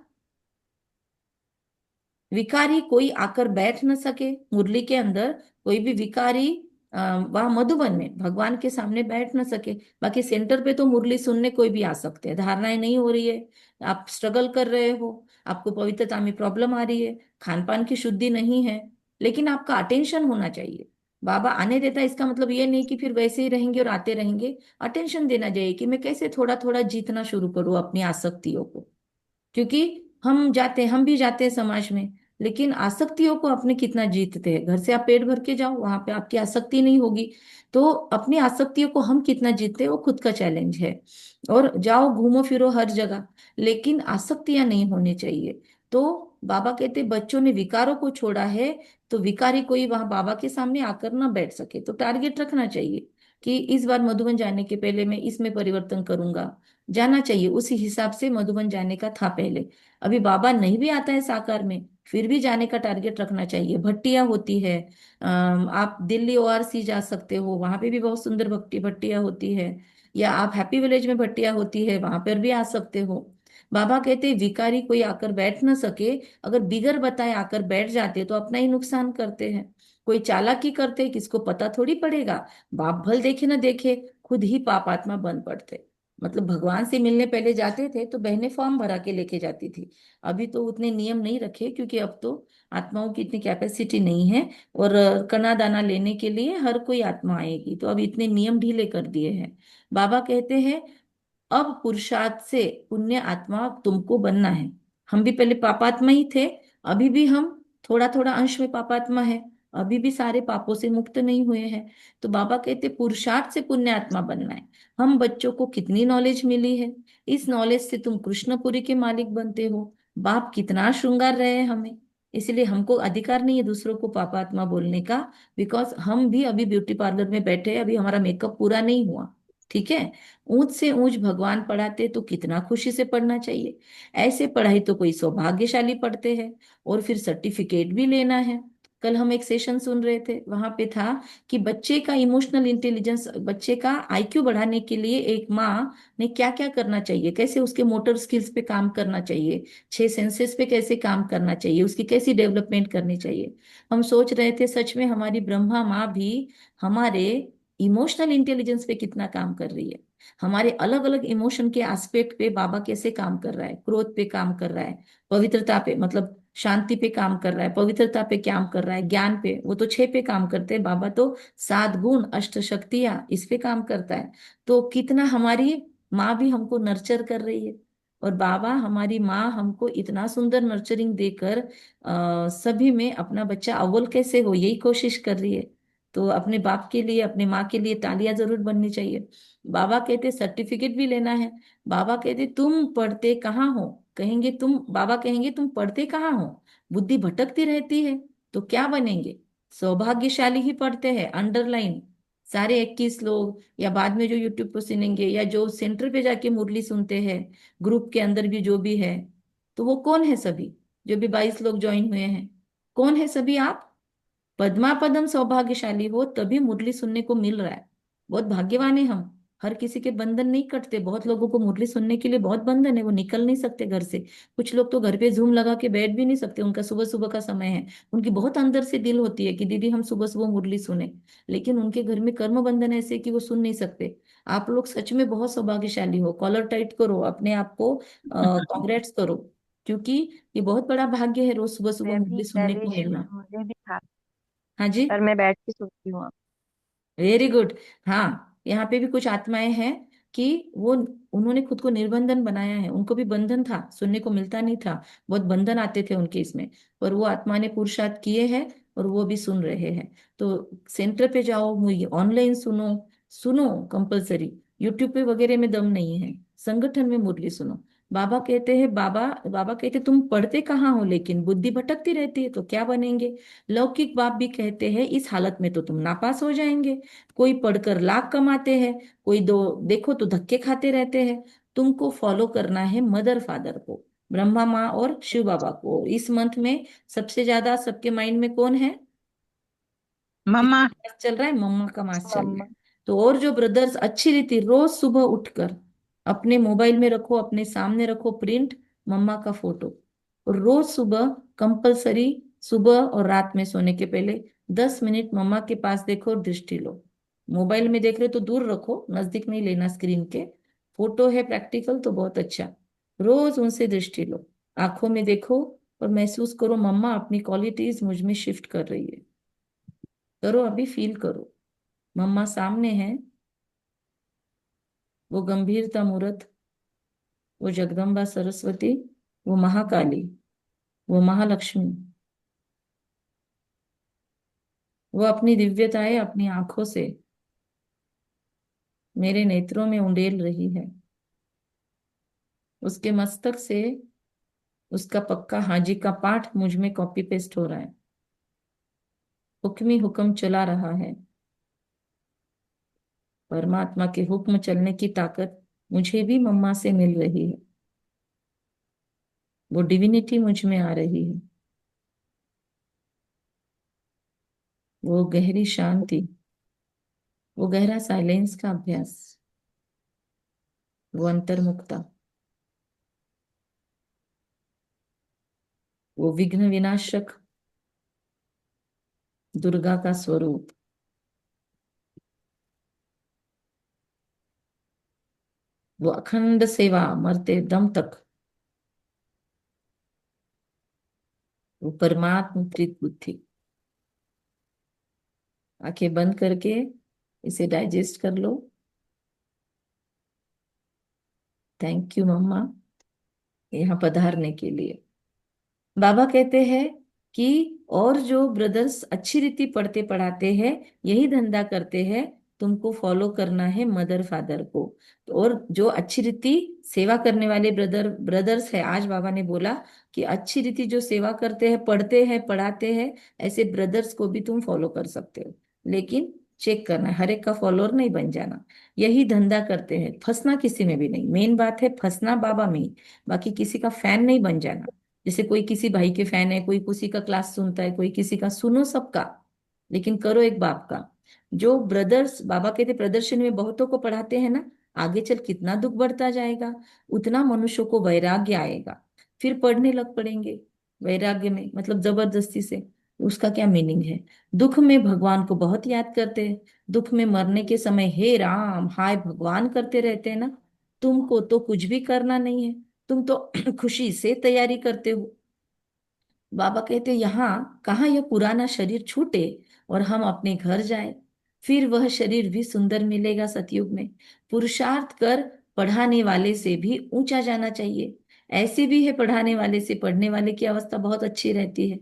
विकारी कोई आकर बैठ न सके मुरली के अंदर, कोई भी विकारी वहां मधुबन में भगवान के सामने बैठ न सके। बाकी सेंटर पे तो मुरली सुनने कोई भी आ सकते हैं, धारणाएं नहीं हो रही है, आप स्ट्रगल कर रहे हो, आपको पवित्रता में प्रॉब्लम आ रही है, खान पान की शुद्धि नहीं है, लेकिन आपका अटेंशन होना चाहिए। बाबा आने देता है इसका मतलब ये नहीं कि फिर वैसे ही रहेंगे और आते रहेंगे। अटेंशन देना चाहिए कि मैं कैसे थोड़ा थोड़ा जीतना शुरू करूँ अपनी आसक्तियों को। क्योंकि हम भी जाते हैं समाज में, लेकिन आसक्तियों को अपने कितना जीतते हैं। घर से आप पेट भर के जाओ, वहां पे आपकी आसक्ति नहीं होगी, तो अपनी आसक्तियों को हम कितना जीतते हैं वो खुद का चैलेंज है। और जाओ घूमो फिरो हर जगह, लेकिन आसक्तियां नहीं होनी चाहिए। तो बाबा कहते बच्चों ने विकारों को छोड़ा है, तो विकारी कोई वहां बाबा के सामने आकर ना बैठ सके। तो टारगेट रखना चाहिए कि इस बार मधुबन जाने के पहले मैं इसमें परिवर्तन करूंगा, जाना चाहिए। उसी हिसाब से मधुबन जाने का था पहले। अभी बाबा नहीं भी आता है साकार में, फिर भी जाने का टारगेट रखना चाहिए। भट्टियां होती है, आप दिल्ली ओआरसी जा सकते हो, वहां पे भी बहुत सुंदर भक्ति भट्टियां होती है। या आप हैप्पी विलेज में भट्टियां होती है, वहां पर भी आ सकते हो। बाबा कहते हैं विकारी कोई आकर बैठ ना सके। अगर बिगर बताए आकर बैठ जाते तो अपना ही नुकसान करते हैं। कोई चालाकी करते किसको पता थोड़ी पड़ेगा। बाप भल देखे ना देखे, खुद ही पापात्मा बन पड़ते। मतलब भगवान से मिलने पहले जाते थे तो बहनें फॉर्म भरा के लेके जाती थी। अभी तो उतने नियम नहीं रखे, क्योंकि अब तो आत्माओं की इतनी कैपेसिटी नहीं है। और कना दाना लेने के लिए हर कोई आत्मा आएगी, तो अब इतने नियम ढीले कर दिए हैं। बाबा कहते हैं अब पुरुषार्थ से पुण्य आत्मा तुमको बनना है। हम भी पहले पापात्मा ही थे, अभी भी हम थोड़ा थोड़ा अंश में पापात्मा है, अभी भी सारे पापों से मुक्त नहीं हुए हैं। तो बाबा कहते पुरुषार्थ से पुण्य आत्मा बनना है। हम बच्चों को कितनी नॉलेज मिली है, इस नॉलेज से तुम कृष्णपुरी के मालिक बनते हो। बाप कितना श्रृंगार रहे हैं हमें, इसलिए हमको अधिकार नहीं है दूसरों को पापात्मा बोलने का। बिकॉज हम भी अभी ब्यूटी पार्लर में बैठे हैं, अभी हमारा मेकअप पूरा नहीं हुआ। ठीक है, ऊंच से ऊंच भगवान पढ़ाते तो कितना खुशी से पढ़ना चाहिए। ऐसे पढ़ाई तो कोई सौभाग्यशाली पढ़ते हैं, और फिर सर्टिफिकेट भी लेना है। कल हम एक सेशन सुन रहे थे, वहां पे था कि बच्चे का इमोशनल इंटेलिजेंस, बच्चे का आईक्यू बढ़ाने के लिए एक माँ ने क्या क्या करना चाहिए, कैसे उसके मोटर स्किल्स पे काम करना चाहिए, 6 सेंसेस पे कैसे काम करना चाहिए, उसकी कैसी डेवलपमेंट करनी चाहिए। हम सोच रहे थे सच में हमारी ब्रह्मा माँ भी हमारे इमोशनल इंटेलिजेंस पे कितना काम कर रही है। हमारे अलग अलग इमोशन के एस्पेक्ट पे बाबा कैसे काम कर रहा है, क्रोध पे काम कर रहा है, पवित्रता पे मतलब शांति पे काम कर रहा है, पवित्रता पे काम कर रहा है, ज्ञान पे, वो तो 6 पे काम करते हैं, बाबा तो 7 गुण अष्ट शक्तियां इस पे काम करता है। तो कितना हमारी माँ भी हमको नर्चर कर रही है। और बाबा हमारी माँ हमको इतना सुंदर नर्चरिंग देकर सभी में अपना बच्चा अव्वल कैसे हो यही कोशिश कर रही है। तो अपने बाप के लिए, अपने माँ के लिए तालियां जरूर बननी चाहिए। बाबा कहते सर्टिफिकेट भी लेना है। बाबा कहते तुम पढ़ते कहाँ हो, कहेंगे तुम, बाबा कहेंगे तुम पढ़ते कहाँ हो, बुद्धि भटकती रहती है, तो क्या बनेंगे। सौभाग्यशाली ही पढ़ते हैं, अंडरलाइन सारे 21 लोग, या बाद में जो यूट्यूब पर सुनेंगे, या जो सेंटर पे जाके मुरली सुनते हैं, ग्रुप के अंदर भी जो भी है, तो वो कौन है सभी, जो भी 22 लोग ज्वाइन हुए हैं, कौन है सभी आप। पद्मा पदम सौभाग्यशाली हो तभी मुरली सुनने को मिल रहा है। बहुत भाग्यवान है हम। हर किसी के बंधन नहीं कटते, बहुत लोगों को मुरली सुनने के लिए बहुत बंधन है, वो निकल नहीं सकते घर से। कुछ लोग तो घर पे जूम लगा के बैठ भी नहीं सकते, उनका सुबह सुबह का समय है। उनकी बहुत अंदर से दिल होती है कि दीदी हम सुबह सुबह मुरली सुने, लेकिन उनके घर में कर्म बंधन ऐसे है कि वो सुन नहीं सकते। आप लोग सच में बहुत सौभाग्यशाली हो, कॉलर टाइट करो अपने आप को, कॉन्ग्रेट्स करो, क्योंकि ये बहुत बड़ा भाग्य है रोज सुबह सुबह मुरली सुनने को मिलना। मुझे भी था, हाँ जी, पर मैं बैठ के सुनती हूँ। Very good. हाँ, यहाँ पे भी कुछ आत्माएं हैं कि वो, उन्होंने खुद को निर्बंधन बनाया है, उनको भी बंधन था, सुनने को मिलता नहीं था, बहुत बंधन आते थे उनके इसमें, पर वो आत्मा ने पुरुषार्थ किए हैं और वो भी सुन रहे हैं। तो सेंटर पे जाओ, ऑनलाइन सुनो, सुनो कंपलसरी। यूट्यूब पे वगैरह में दम नहीं है, संगठन में मुरली सुनो। बाबा कहते हैं, बाबा बाबा कहते तुम पढ़ते कहाँ हो, लेकिन बुद्धि भटकती रहती है तो क्या बनेंगे। लौकिक बाप भी कहते हैं इस हालत में तो तुम नापास हो जाएंगे। कोई पढ़कर लाख कमाते हैं, कोई दो देखो तो धक्के खाते रहते हैं। तुमको फॉलो करना है मदर फादर को, ब्रह्मा माँ और शिव बाबा को। इस मंथ में सबसे ज्यादा सबके माइंड में कौन है? मम्मा। किसका मास चल रहा है? मम्मा का मास चल रहा मम्मा। है। तो और जो ब्रदर्स, अच्छी रीति रोज सुबह उठकर अपने मोबाइल में रखो, अपने सामने रखो प्रिंट मम्मा का फोटो, और रोज सुबह कंपलसरी, सुबह और रात में सोने के पहले 10 मिनट मम्मा के पास देखो और दृष्टि लो। मोबाइल में देख रहे हो तो दूर रखो, नजदीक नहीं लेना स्क्रीन के। फोटो है प्रैक्टिकल तो बहुत अच्छा। रोज उनसे दृष्टि लो, आंखों में देखो और महसूस करो मम्मा अपनी क्वालिटीज मुझ में शिफ्ट कर रही है। करो, अभी फील करो। मम्मा सामने है, वो गंभीरता मूर्त, वो जगदम्बा सरस्वती, वो महाकाली, वो महालक्ष्मी, वो अपनी दिव्यताएं अपनी आंखों से मेरे नेत्रों में उंडेल रही है। उसके मस्तक से उसका पक्का हाजी का पाठ मुझ में कॉपी पेस्ट हो रहा है। हुक्मी हुक्म चला रहा है। परमात्मा के हुक्म चलने की ताकत मुझे भी मम्मा से मिल रही है। वो डिविनिटी मुझ में आ रही है। वो गहरी शांति, वो गहरा साइलेंस का अभ्यास, वो अंतर्मुक्ता, वो विघ्न विनाशक दुर्गा का स्वरूप, वो अखंड सेवा मरते दम तक, वो परमात्म प्रीत बुद्धि। आंखें बंद करके इसे डाइजेस्ट कर लो। थैंक यू मम्मा यहाँ पधारने के लिए। बाबा कहते हैं कि और जो ब्रदर्स अच्छी रीति पढ़ते पढ़ाते हैं, यही धंधा करते हैं, तुमको फॉलो करना है मदर फादर को। तो और जो अच्छी रीति सेवा करने वाले ब्रदर्स है, आज बाबा ने बोला कि अच्छी रीति जो सेवा करते हैं, पढ़ते हैं, पढ़ाते हैं, ऐसे ब्रदर्स को भी तुम फॉलो कर सकते हो। लेकिन चेक करना है, हर एक का फॉलोअर नहीं बन जाना। यही धंधा करते हैं, फंसना किसी में भी नहीं। मेन बात है फंसना बाबा में ही, बाकी किसी का फैन नहीं बन जाना। जैसे कोई किसी भाई के फैन है, कोई किसी का क्लास सुनता है, कोई किसी का, सुनो सबका, लेकिन करो एक बाप का। जो ब्रदर्स बाबा कहते प्रदर्शन में बहुतों को पढ़ाते हैं ना, आगे चल कितना दुख बढ़ता जाएगा, उतना मनुष्यों को वैराग्य आएगा, फिर पढ़ने लग पड़ेंगे। वैराग्य में मतलब जबरदस्ती से, उसका क्या मीनिंग है? दुख में भगवान को बहुत याद करते हैं, दुख में मरने के समय हे राम हाय भगवान करते रहते हैं ना। तुमको तो कुछ भी करना नहीं है, तुम तो खुशी से तैयारी करते हो। बाबा कहते यहाँ कहाँ यह पुराना शरीर छूटे और हम अपने घर जाए, फिर वह शरीर भी सुंदर मिलेगा सतयुग में। पुरुषार्थ कर पढ़ाने वाले से भी ऊंचा जाना चाहिए। ऐसे भी है पढ़ाने वाले से पढ़ने वाले की अवस्था बहुत अच्छी रहती है।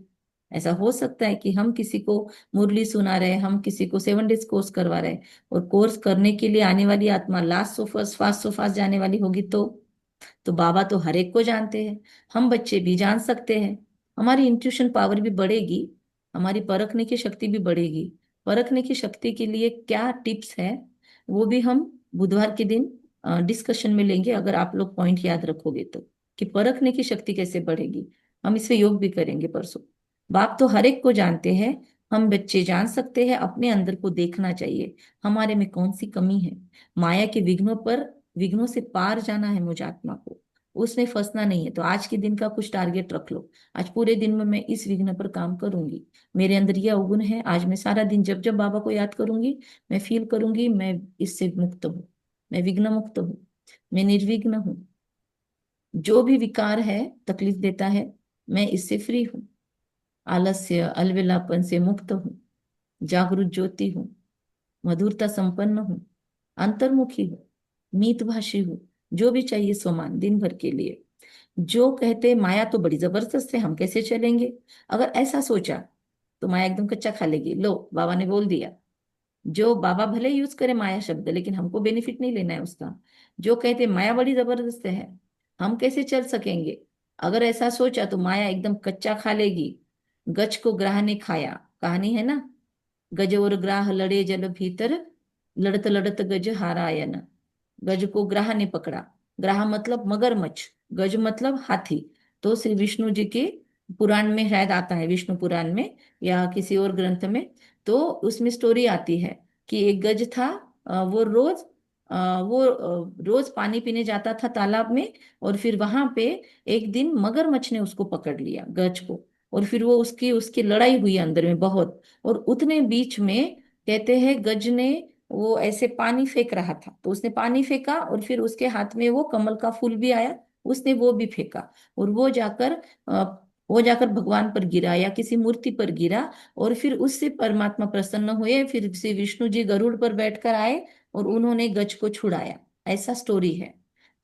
ऐसा हो सकता है कि हम किसी को मुरली सुना रहे, हम किसी को 7 डेज कोर्स करवा रहे, और कोर्स करने के लिए आने वाली आत्मा last so first fast so fast जाने वाली होगी तो बाबा तो हर एक को जानते हैं, हम बच्चे भी जान सकते हैं। हमारी इंट्यूशन पावर भी बढ़ेगी, हमारी परखने की शक्ति भी बढ़ेगी। परखने की शक्ति के लिए क्या टिप्स है, वो भी हम बुधवार के दिन डिस्कशन में लेंगे, अगर आप लोग पॉइंट याद रखोगे तो, कि परखने की शक्ति कैसे बढ़ेगी। हम इस पे योग भी करेंगे परसों। बाप तो हर एक को जानते हैं, हम बच्चे जान सकते हैं। अपने अंदर को देखना चाहिए, हमारे में कौन सी कमी है। माया के विघ्नों से पार जाना है मुझ आत्मा को, उसमें फंसना नहीं है। तो आज के दिन का कुछ टारगेट रख लो, आज पूरे दिन में मैं इस विघ्न पर काम करूंगी। मेरे अंदर यह अवगुण है, आज मैं सारा दिन जब जब बाबा को याद करूंगी, मैं फील करूंगी मैं इससे मुक्त हूँ, मैं विघ्न मुक्त हूँ, मैं निर्विघ्न हूँ। जो भी विकार है, तकलीफ देता है, मैं इससे फ्री हूँ। आलस्य अलविलापन से मुक्त हूँ, जागृत ज्योति हूँ, मधुरता संपन्न हूँ, अंतर्मुखी हूँ, मीतभाषी हूँ। जो भी चाहिए सामान दिन भर के लिए। जो कहते माया तो बड़ी जबरदस्त है, हम कैसे चलेंगे, अगर ऐसा सोचा तो माया एकदम कच्चा खा लेगी। लो बाबा ने बोल दिया, जो बाबा भले यूज करे माया शब्द, लेकिन हमको बेनिफिट नहीं लेना है उसका। जो कहते माया बड़ी जबरदस्त है, हम कैसे चल सकेंगे? अगर ऐसा सोचा तो माया एकदम कच्चा खा लेगी। गज को ग्राह ने खाया, कहानी है ना। गज और ग्राह लड़े जल भीतर, लड़त लड़त गज हारायन। गज को ग्राह ने पकड़ा। ग्राह मतलब मगरमच्छ, गज मतलब हाथी। तो श्री विष्णु जी के पुराण में शायद आता है, विष्णु पुराण में या किसी और ग्रंथ में। तो उसमें स्टोरी आती है कि एक गज था, वो रोज पानी पीने जाता था तालाब में। और फिर वहां पे एक दिन मगरमच्छ ने उसको पकड़ लिया, गज को। और फिर वो उसकी उसकी लड़ाई हुई अंदर में बहुत। और उतने बीच में कहते हैं गज ने वो ऐसे पानी फेंक रहा था, तो उसने पानी फेंका और फिर उसके हाथ में वो कमल का फूल भी आया, उसने वो भी फेंका। और वो जाकर भगवान पर गिरा या किसी मूर्ति पर गिरा। और फिर उससे परमात्मा प्रसन्न हुए, फिर श्री विष्णु जी गरुड़ पर बैठकर आए और उन्होंने गज को छुड़ाया। ऐसा स्टोरी है।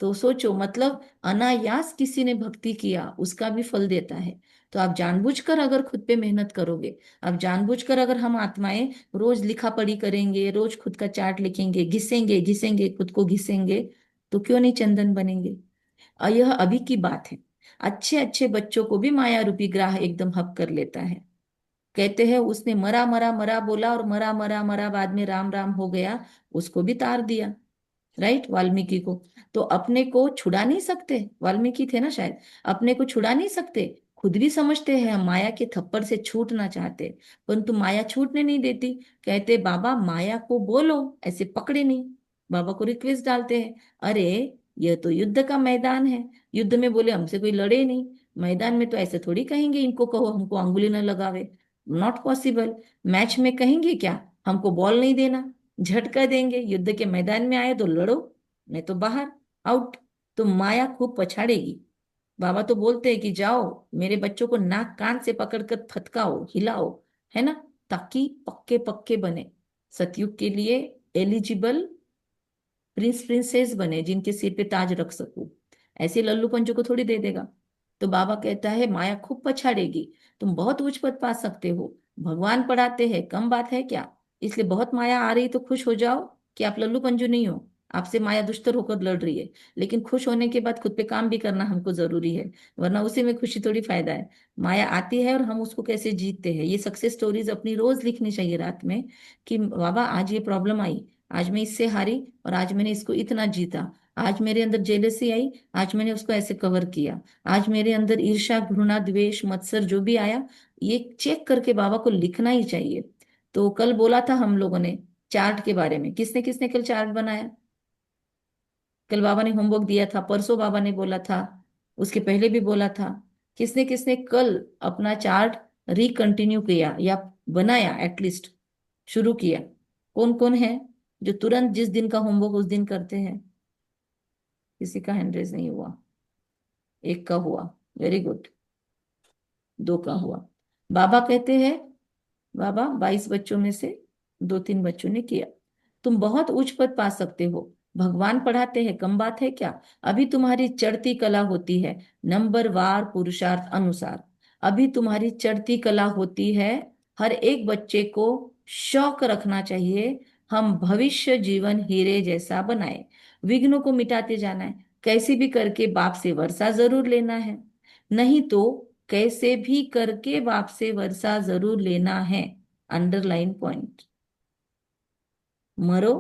तो सोचो, मतलब अनायास किसी ने भक्ति किया उसका भी फल देता है। तो आप जानबूझकर अगर खुद पे मेहनत करोगे, आप जानबूझकर अगर हम आत्माएं रोज लिखा पढ़ी करेंगे, रोज खुद का चार्ट लिखेंगे, घिसेंगे घिसेंगे खुद को घिसेंगे, तो क्यों नहीं चंदन बनेंगे? और यह अभी की बात है। अच्छे अच्छे बच्चों को भी माया रूपी ग्राह एकदम हक कर लेता है। कहते हैं उसने मरा मरा मरा बोला और मरा मरा मरा बाद में राम राम हो गया, उसको भी तार दिया। राइट, वाल्मीकि को। तो अपने को छुड़ा नहीं सकते, वाल्मीकि थे ना शायद, अपने को छुड़ा नहीं सकते। खुद भी समझते हैं हम माया के थप्पड़ से छूटना चाहते, परंतु माया छूटने नहीं देती। कहते बाबा माया को बोलो, ऐसे पकड़े नहीं। बाबा को रिक्वेस्ट डालते हैं, अरे यह तो युद्ध का मैदान है, युद्ध में बोले हमसे कोई लड़े नहीं। मैदान में तो ऐसे थोड़ी कहेंगे इनको कहो हमको अंगुली न लगावे, नॉट पॉसिबल। मैच में कहेंगे क्या, हमको बॉल नहीं देना, झटका देंगे। युद्ध के मैदान में आए तो लड़ो, नहीं तो बाहर, आउट। तो माया खूब पछाड़ेगी। बाबा तो बोलते हैं कि जाओ मेरे बच्चों को नाक कान से पकड़कर फटकाओ, हिलाओ, है ना, ताकि पक्के पक्के बने, सतयुग के लिए एलिजिबल प्रिंस प्रिंसेस बने, जिनके सिर पे ताज रख सकूं। ऐसे लल्लू पंजों को थोड़ी दे देगा। तो बाबा कहता है माया खूब पछाड़ेगी, तुम बहुत उच्च पद पा सकते हो। भगवान पढ़ाते हैं, कम बात है क्या? इसलिए बहुत माया आ रही तो खुश हो जाओ कि आप लल्लू पंजू नहीं हो। आपसे माया दुष्टर होकर लड़ रही है, लेकिन खुश होने के बाद खुद पे काम भी करना हमको जरूरी है, वरना उसी में खुशी थोड़ी फायदा है। माया आती है और हम उसको कैसे जीतते हैं, ये सक्सेस स्टोरीज अपनी रोज लिखनी चाहिए रात में। कि बाबा आज ये प्रॉब्लम आई, आज मैं इससे हारी, और आज मैंने इसको इतना जीता। आज मेरे अंदर जेलसी आई, आज मैंने उसको ऐसे कवर किया। आज मेरे अंदर ईर्ष्या घृणा द्वेष मत्सर जो भी आया, ये चेक करके बाबा को लिखना ही चाहिए। तो कल बोला था हम लोगों ने चार्ट के बारे में, किसने किसने कल चार्ट बनाया? कल बाबा ने होमवर्क दिया था, परसों बाबा ने बोला था, उसके पहले भी बोला था। किसने किसने कल अपना चार्ट रिकंटिन्यू किया या बनाया, एटलीस्ट शुरू किया? कौन कौन है जो तुरंत जिस दिन का होमवर्क उस दिन करते हैं? किसी का हैंड रेज नहीं हुआ, एक का हुआ, वेरी गुड। दो का हुआ। बाबा कहते हैं, बाबा 22 बच्चों में से 2-3 बच्चों ने किया। तुम बहुत उच्च पद पा सकते हो, भगवान पढ़ाते हैं, कम बात है क्या? अभी तुम्हारी चढ़ती कला होती है, नंबर वार पुरुषार्थ अनुसार। अभी तुम्हारी चढ़ती कला होती है। हर एक बच्चे को शौक रखना चाहिए, हम भविष्य जीवन हीरे जैसा बनाए। विघ्नों को मिटाते जाना है, कैसे भी करके बाप से वर्षा जरूर लेना है। नहीं तो कैसे भी करके बाप से वर्षा जरूर लेना है। Underline point. मरो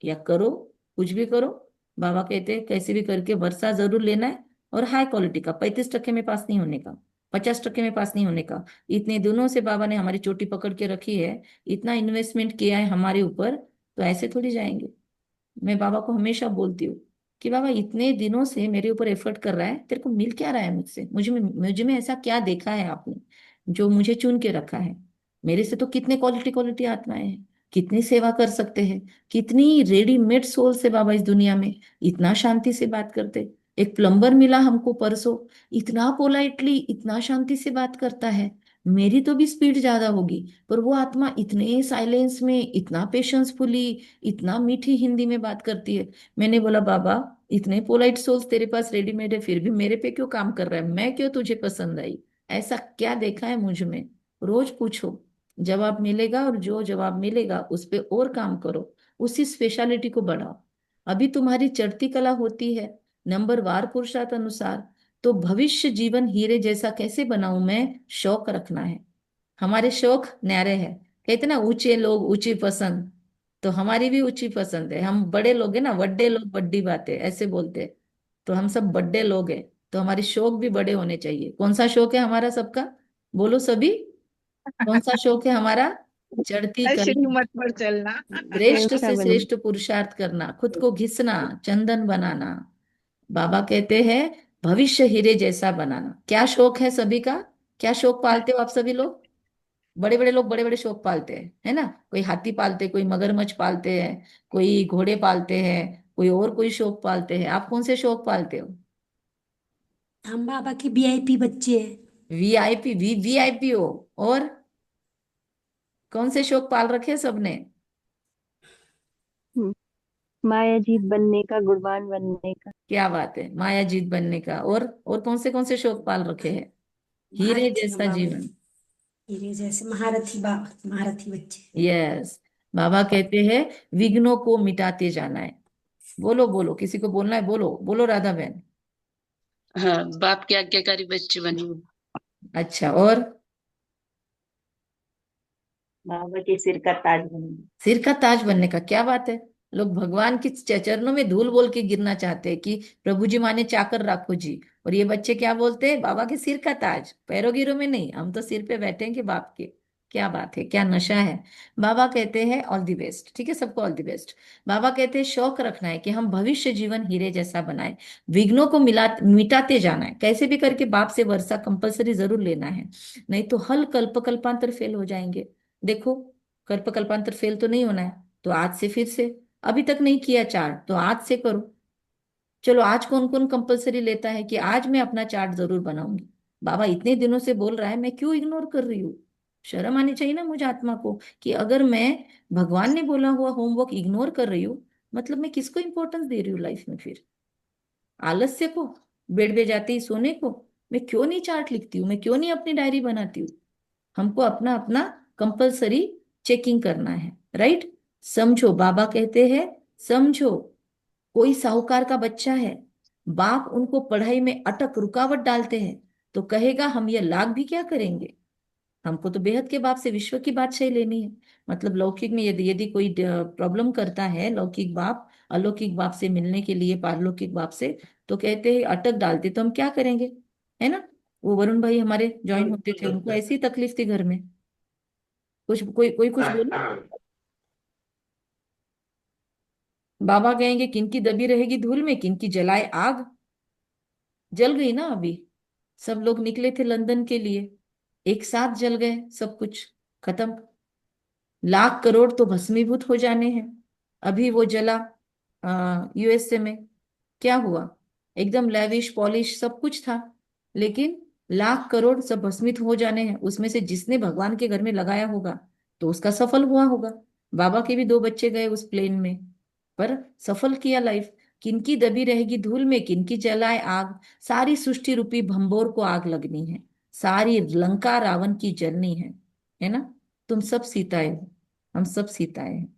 या करो, कुछ भी करो, बाबा कहते हैं कैसे भी करके वर्षा जरूर लेना है। और हाई क्वालिटी का, 35% में पास नहीं होने का, 50% में पास नहीं होने का। इतने दिनों से बाबा ने हमारी चोटी पकड़ के रखी है, इतना इन्वेस्टमेंट किया है हमारे ऊपर, तो ऐसे थोड़ी जाएंगे। मैं बाबा को हमेशा बोलती हूँ कि बाबा इतने दिनों से मेरे ऊपर एफर्ट कर रहा है, तेरे को मिल क्या रहा है मुझसे? मुझे में ऐसा क्या देखा है आपने जो मुझे चुन के रखा है? मेरे से तो कितने क्वालिटी क्वालिटी आत्माएं हैं, कितनी सेवा कर सकते हैं, कितनी रेडीमेड सोल से बाबा इस दुनिया में इतना शांति से बात करते। एक प्लम्बर मिला हमको परसों, इतना पोलाइटली इतना शांति से बात करता है। मेरी तो भी स्पीड ज्यादा होगी, पर वो आत्मा इतने साइलेंस में, इतना पेशेंसफुली, इतना मीठी हिंदी में बात करती है। मैंने बोला बाबा इतने पोलाइट सोल्स तेरे पास रेडीमेड है, फिर भी मेरे पे क्यों काम कर रहा है? मैं क्यों तुझे पसंद आई? ऐसा क्या देखा है मुझ में? रोज पूछो। जवाब मिलेगा, और जो जवाब मिलेगा उस पे और काम करो, उसी स्पेशलिटी को बढ़ाओ। अभी तुम्हारी चढ़ती कला होती है नंबर वार पुरुषार्थ अनुसार, तो भविष्य जीवन हीरे जैसा कैसे बनाऊं मैं, शौक रखना है। हमारे शौक न्यारे हैं। कहते ना ऊंचे लोग ऊंची पसंद, तो हमारी भी ऊंची पसंद है। हम बड़े लोग हैं ना, बड्डे लोग बड्डी बातें ऐसे बोलते हैं। तो हम सब बड्डे लोग हैं, तो हमारे शौक भी बड़े होने चाहिए। कौन सा शौक है हमारा सबका, बोलो सभी। कौन सा शौक है हमारा, चढ़ती कली, श्रीमत पर चलना। श्रेष्ठ देवता से बनना। श्रेष्ठ पुरुषार्थ करना, खुद को घिसना, चंदन बनाना। बाबा कहते हैं भविष्य हीरे जैसा बनाना। क्या शौक है सभी का, क्या शौक पालते हो आप सभी लोग। बड़े बड़े लोग बड़े बड़े शौक पालते हैं, है ना। कोई हाथी पालते, कोई मगरमच्छ पालते हैं, कोई घोड़े पालते हैं, कोई और कोई शौक पालते हैं। आप कौन से शौक पालते हो। हम बाबा के वीआईपी बच्चे हैं। वीआईपी, वीआईपी हो। और कौन से शौक पाल रखे हैं सबने। हम्म, माया जीत बनने का, गुणवान बनने का। क्या बात है, माया जीत बनने का। और कौन से शौक पाल रखे हैं। हीरे महारथी हम जैसा बाबा जीवन। हीरे जैसे महारथी बाबा, महारथी बच्चे। यस। बाबा कहते हैं विघ्नों को मिटाते जाना है। बोलो बोलो, किसी को बोलना है, बोलो बोलो राधा बहन। हाँ, बाप के आज्ञाकारी बच्चे बने हूँ। अच्छा, और बाबा के सिर का ताज बनूंगी। सिर का ताज बनने का, क्या बात है। लोग भगवान के चरणों में धूल बोल के गिरना चाहते हैं कि प्रभु जी माने चाकर राखो जी। और ये बच्चे क्या बोलते हैं, बाबा के सिर का ताज, पैरों गिरों में नहीं, हम तो सिर पे बैठेंगे बाप के। क्या बात है, क्या नशा है। बाबा कहते हैं ऑल द बेस्ट, ठीक है, सबको ऑल द बेस्ट। बाबा कहते हैं शौक रखना है कि हम भविष्य जीवन हीरे जैसा बनाए। विघ्नों को मिटाते जाना है, कैसे भी करके बाप से वर्षा कंपलसरी जरूर लेना है। नहीं तो हल कल्प कल्पांतर फेल हो जाएंगे। देखो, कल्प कल्पांतर फेल तो नहीं होना है, तो आज से फिर से, अभी तक नहीं किया चार्ट तो आज से करो। चलो, आज कौन कौन कंपलसरी लेता है कि आज मैं अपना चार्ट जरूर बनाऊंगी। बाबा इतने दिनों से बोल रहा है, मैं क्यों इग्नोर कर रही हूँ। शर्म आनी चाहिए ना मुझे आत्मा को, कि अगर मैं भगवान ने बोला हुआ होमवर्क इग्नोर कर रही हूँ, मतलब मैं किसको इंपॉर्टेंस दे रही हूँ लाइफ में फिर। आलस्य को, बेड पे जाते ही सोने को। मैं क्यों नहीं चार्ट लिखती हूँ, मैं क्यों नहीं अपनी डायरी बनाती हूँ। हमको अपना अपना कंपलसरी चेकिंग करना है, राइट। समझो, बाबा कहते हैं समझो, कोई साहूकार का बच्चा है, बाप उनको पढ़ाई में अटक रुकावट डालते हैं, तो कहेगा हम ये लाख भी क्या करेंगे। हमको तो बेहद के बाप से विश्व की बादशाही लेनी है। मतलब लौकिक में यदि यदि कोई प्रॉब्लम करता है लौकिक बाप, अलौकिक बाप से मिलने के लिए, पारलौकिक बाप से, तो कहते हैं अटक डालते, तो हम क्या करेंगे, है ना। वो वरुण भाई हमारे ज्वाइन होते थे, उनको ऐसी तकलीफ थी घर में। कुछ कोई कोई कुछ बोलो। बाबा कहेंगे किनकी दबी रहेगी धूल में, किनकी जलाए आग। जल गई ना अभी। सब लोग निकले थे लंदन के लिए, एक साथ जल गए, सब कुछ खत्म। लाख करोड़ तो भस्मीभूत हो जाने हैं। अभी वो जला यूएसए में, क्या हुआ, एकदम लेविश पॉलिश सब कुछ था, लेकिन लाख करोड़ सब भस्मित हो जाने हैं। उसमें से जिसने भगवान के घर में लगाया होगा तो उसका सफल हुआ होगा। बाबा के भी दो बच्चे गए उस प्लेन में, पर सफल किया लाइफ। किनकी दबी रहेगी धूल में, किनकी जलाए आग। सारी सृष्टि रूपी भंबोर को आग लगनी है, सारी लंका रावण की जलनी है ना। तुम सब सीताएं हो, हम सब सीताएं हैं।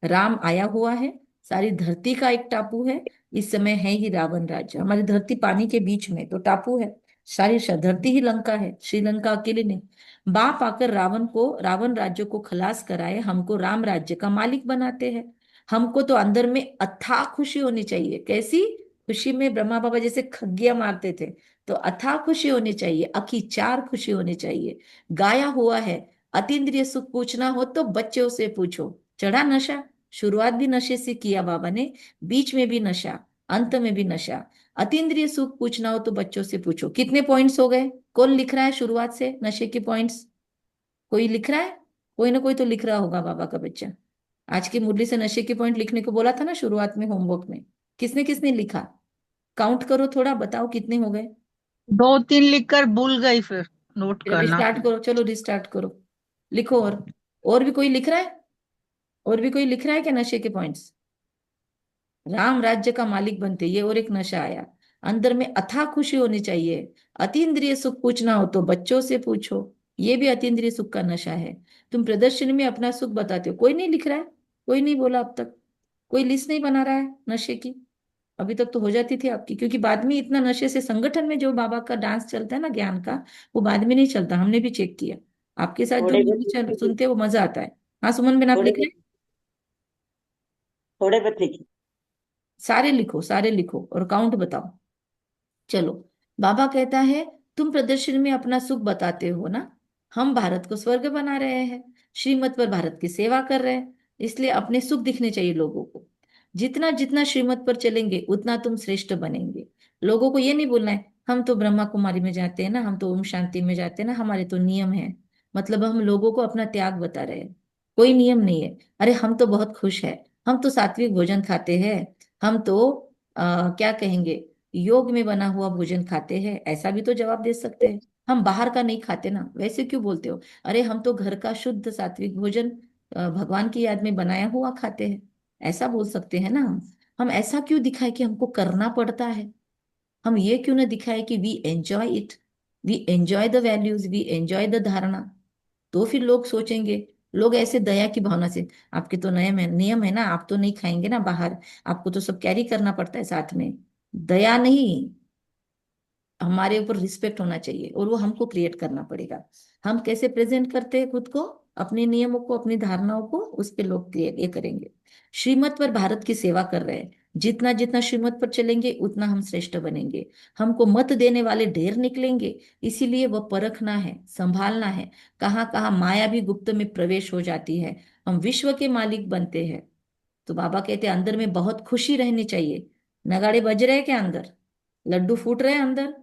राम आया हुआ है, सारी धरती का एक टापू है। इस समय है ही रावण राज्य, हमारी धरती पानी के बीच में तो टापू है। सारी धरती ही लंका है, श्रीलंका अकेले नहीं। बाप आकर रावण को, रावण राज्य को खलास कराए, हमको राम राज्य का मालिक बनाते हैं। हमको तो अंदर में अथाह खुशी होनी चाहिए। कैसी खुशी में, ब्रह्मा बाबा जैसे खग्गियां मारते थे, तो अथाह खुशी होनी चाहिए, अखी चार खुशी होनी चाहिए। गाया हुआ है अतीन्द्रिय सुख पूछना हो तो बच्चों से पूछो। चढ़ा नशा, शुरुआत भी नशे से किया बाबा ने, बीच में भी नशा, अंत में भी नशा। अतीन्द्रिय सुख पूछना हो तो बच्चों से पूछो। कितने पॉइंट्स हो गए, कौन लिख रहा है शुरुआत से नशे के पॉइंट्स। कोई लिख रहा है, कोई ना कोई तो लिख रहा होगा बाबा का बच्चा। आज की मुरली से नशे के पॉइंट लिखने को बोला था ना शुरुआत में होमवर्क में, किसने किसने लिखा। काउंट करो थोड़ा, बताओ कितने हो गए। दो तीन लिखकर भूल गई, फिर नोट फिर अभी करना। स्टार्ट करो, चलो रिस्टार्ट करो, लिखो। और भी कोई लिख रहा है, और भी कोई लिख रहा है क्या नशे के पॉइंट्स। राम राज्य का मालिक बनते, ये और एक नशा आया। अंदर में अथाह खुशी होनी चाहिए। अतीन्द्रिय सुख पूछना हो तो बच्चों से पूछो। ये भी अतीन्द्रिय सुख का नशा है। तुम प्रदर्शनी में अपना सुख बताते हो, कोई नहीं लिख रहा है, कोई नहीं बोला अब तक, कोई लिस्ट नहीं बना रहा है नशे की। अभी तक तो हो जाती थी आपकी, क्योंकि बाद में इतना नशे से संगठन में जो बाबा का डांस चलता है ना ज्ञान का, वो बाद में नहीं चलता, हमने भी चेक किया। आपके साथ जो थोड़े बहुत म्यूजिक लिखी, सुनते हैं वो मजा आता है। हाँ सुमन बेन, आप थोड़े लिख रहे बहुत, हैं? थोड़े बहुत लिखी। सारे लिखो, सारे लिखो और काउंट बताओ। चलो, बाबा कहता है तुम प्रदर्शन में अपना सुख बताते हो ना, हम भारत को स्वर्ग बना रहे हैं, श्रीमत पर भारत की सेवा कर रहे हैं, इसलिए अपने सुख दिखने चाहिए लोगों को। जितना जितना श्रीमत पर चलेंगे उतना तुम श्रेष्ठ बनेंगे। लोगों को ये नहीं बोलना है हम तो ब्रह्मा कुमारी में जाते हैं ना, हम तो ओम शांति में जाते हैं ना, हमारे तो नियम है। मतलब हम लोगों को अपना त्याग बता रहे हैं, कोई नियम नहीं है। अरे हम तो बहुत खुश है, हम तो सात्विक भोजन खाते हैं, हम तो क्या कहेंगे, योग में बना हुआ भोजन खाते हैं, ऐसा भी तो जवाब दे सकते हैं। हम बाहर का नहीं खाते ना, वैसे क्यों बोलते हो? अरे हम तो घर का शुद्ध सात्विक भोजन भगवान की याद में बनाया हुआ खाते हैं, ऐसा बोल सकते हैं ना हम ऐसा क्यों दिखाए कि हमको करना पड़ता है? हम ये क्यों ना दिखाए कि we enjoy it, we enjoy the values, we enjoy the धारणा। तो फिर लोग सोचेंगे, लोग ऐसे दया की भावना से, आपके तो नियम है ना, आप तो नहीं खाएंगे ना बाहर, आपको तो सब कैरी करना पड़ता है साथ में। दया नहीं, हमारे ऊपर रिस्पेक्ट होना चाहिए और वो हमको क्रिएट करना पड़ेगा। हम कैसे प्रेजेंट करते हैं खुद को, अपने नियमों को, अपनी धारणाओं को, उस पे लोग क्रिएट ये करेंगे। श्रीमत पर भारत की सेवा कर रहे हैं, जितना जितना श्रीमत पर चलेंगे उतना हम श्रेष्ठ बनेंगे। हमको मत देने वाले ढेर निकलेंगे, इसीलिए वह परखना है, संभालना है, कहाँ कहाँ माया भी गुप्त में प्रवेश हो जाती है। हम विश्व के मालिक बनते हैं। तो बाबा कहते हैं अंदर में बहुत खुशी रहनी चाहिए। नगाड़े बज रहे हैं क्या अंदर? लड्डू फूट रहे हैं अंदर?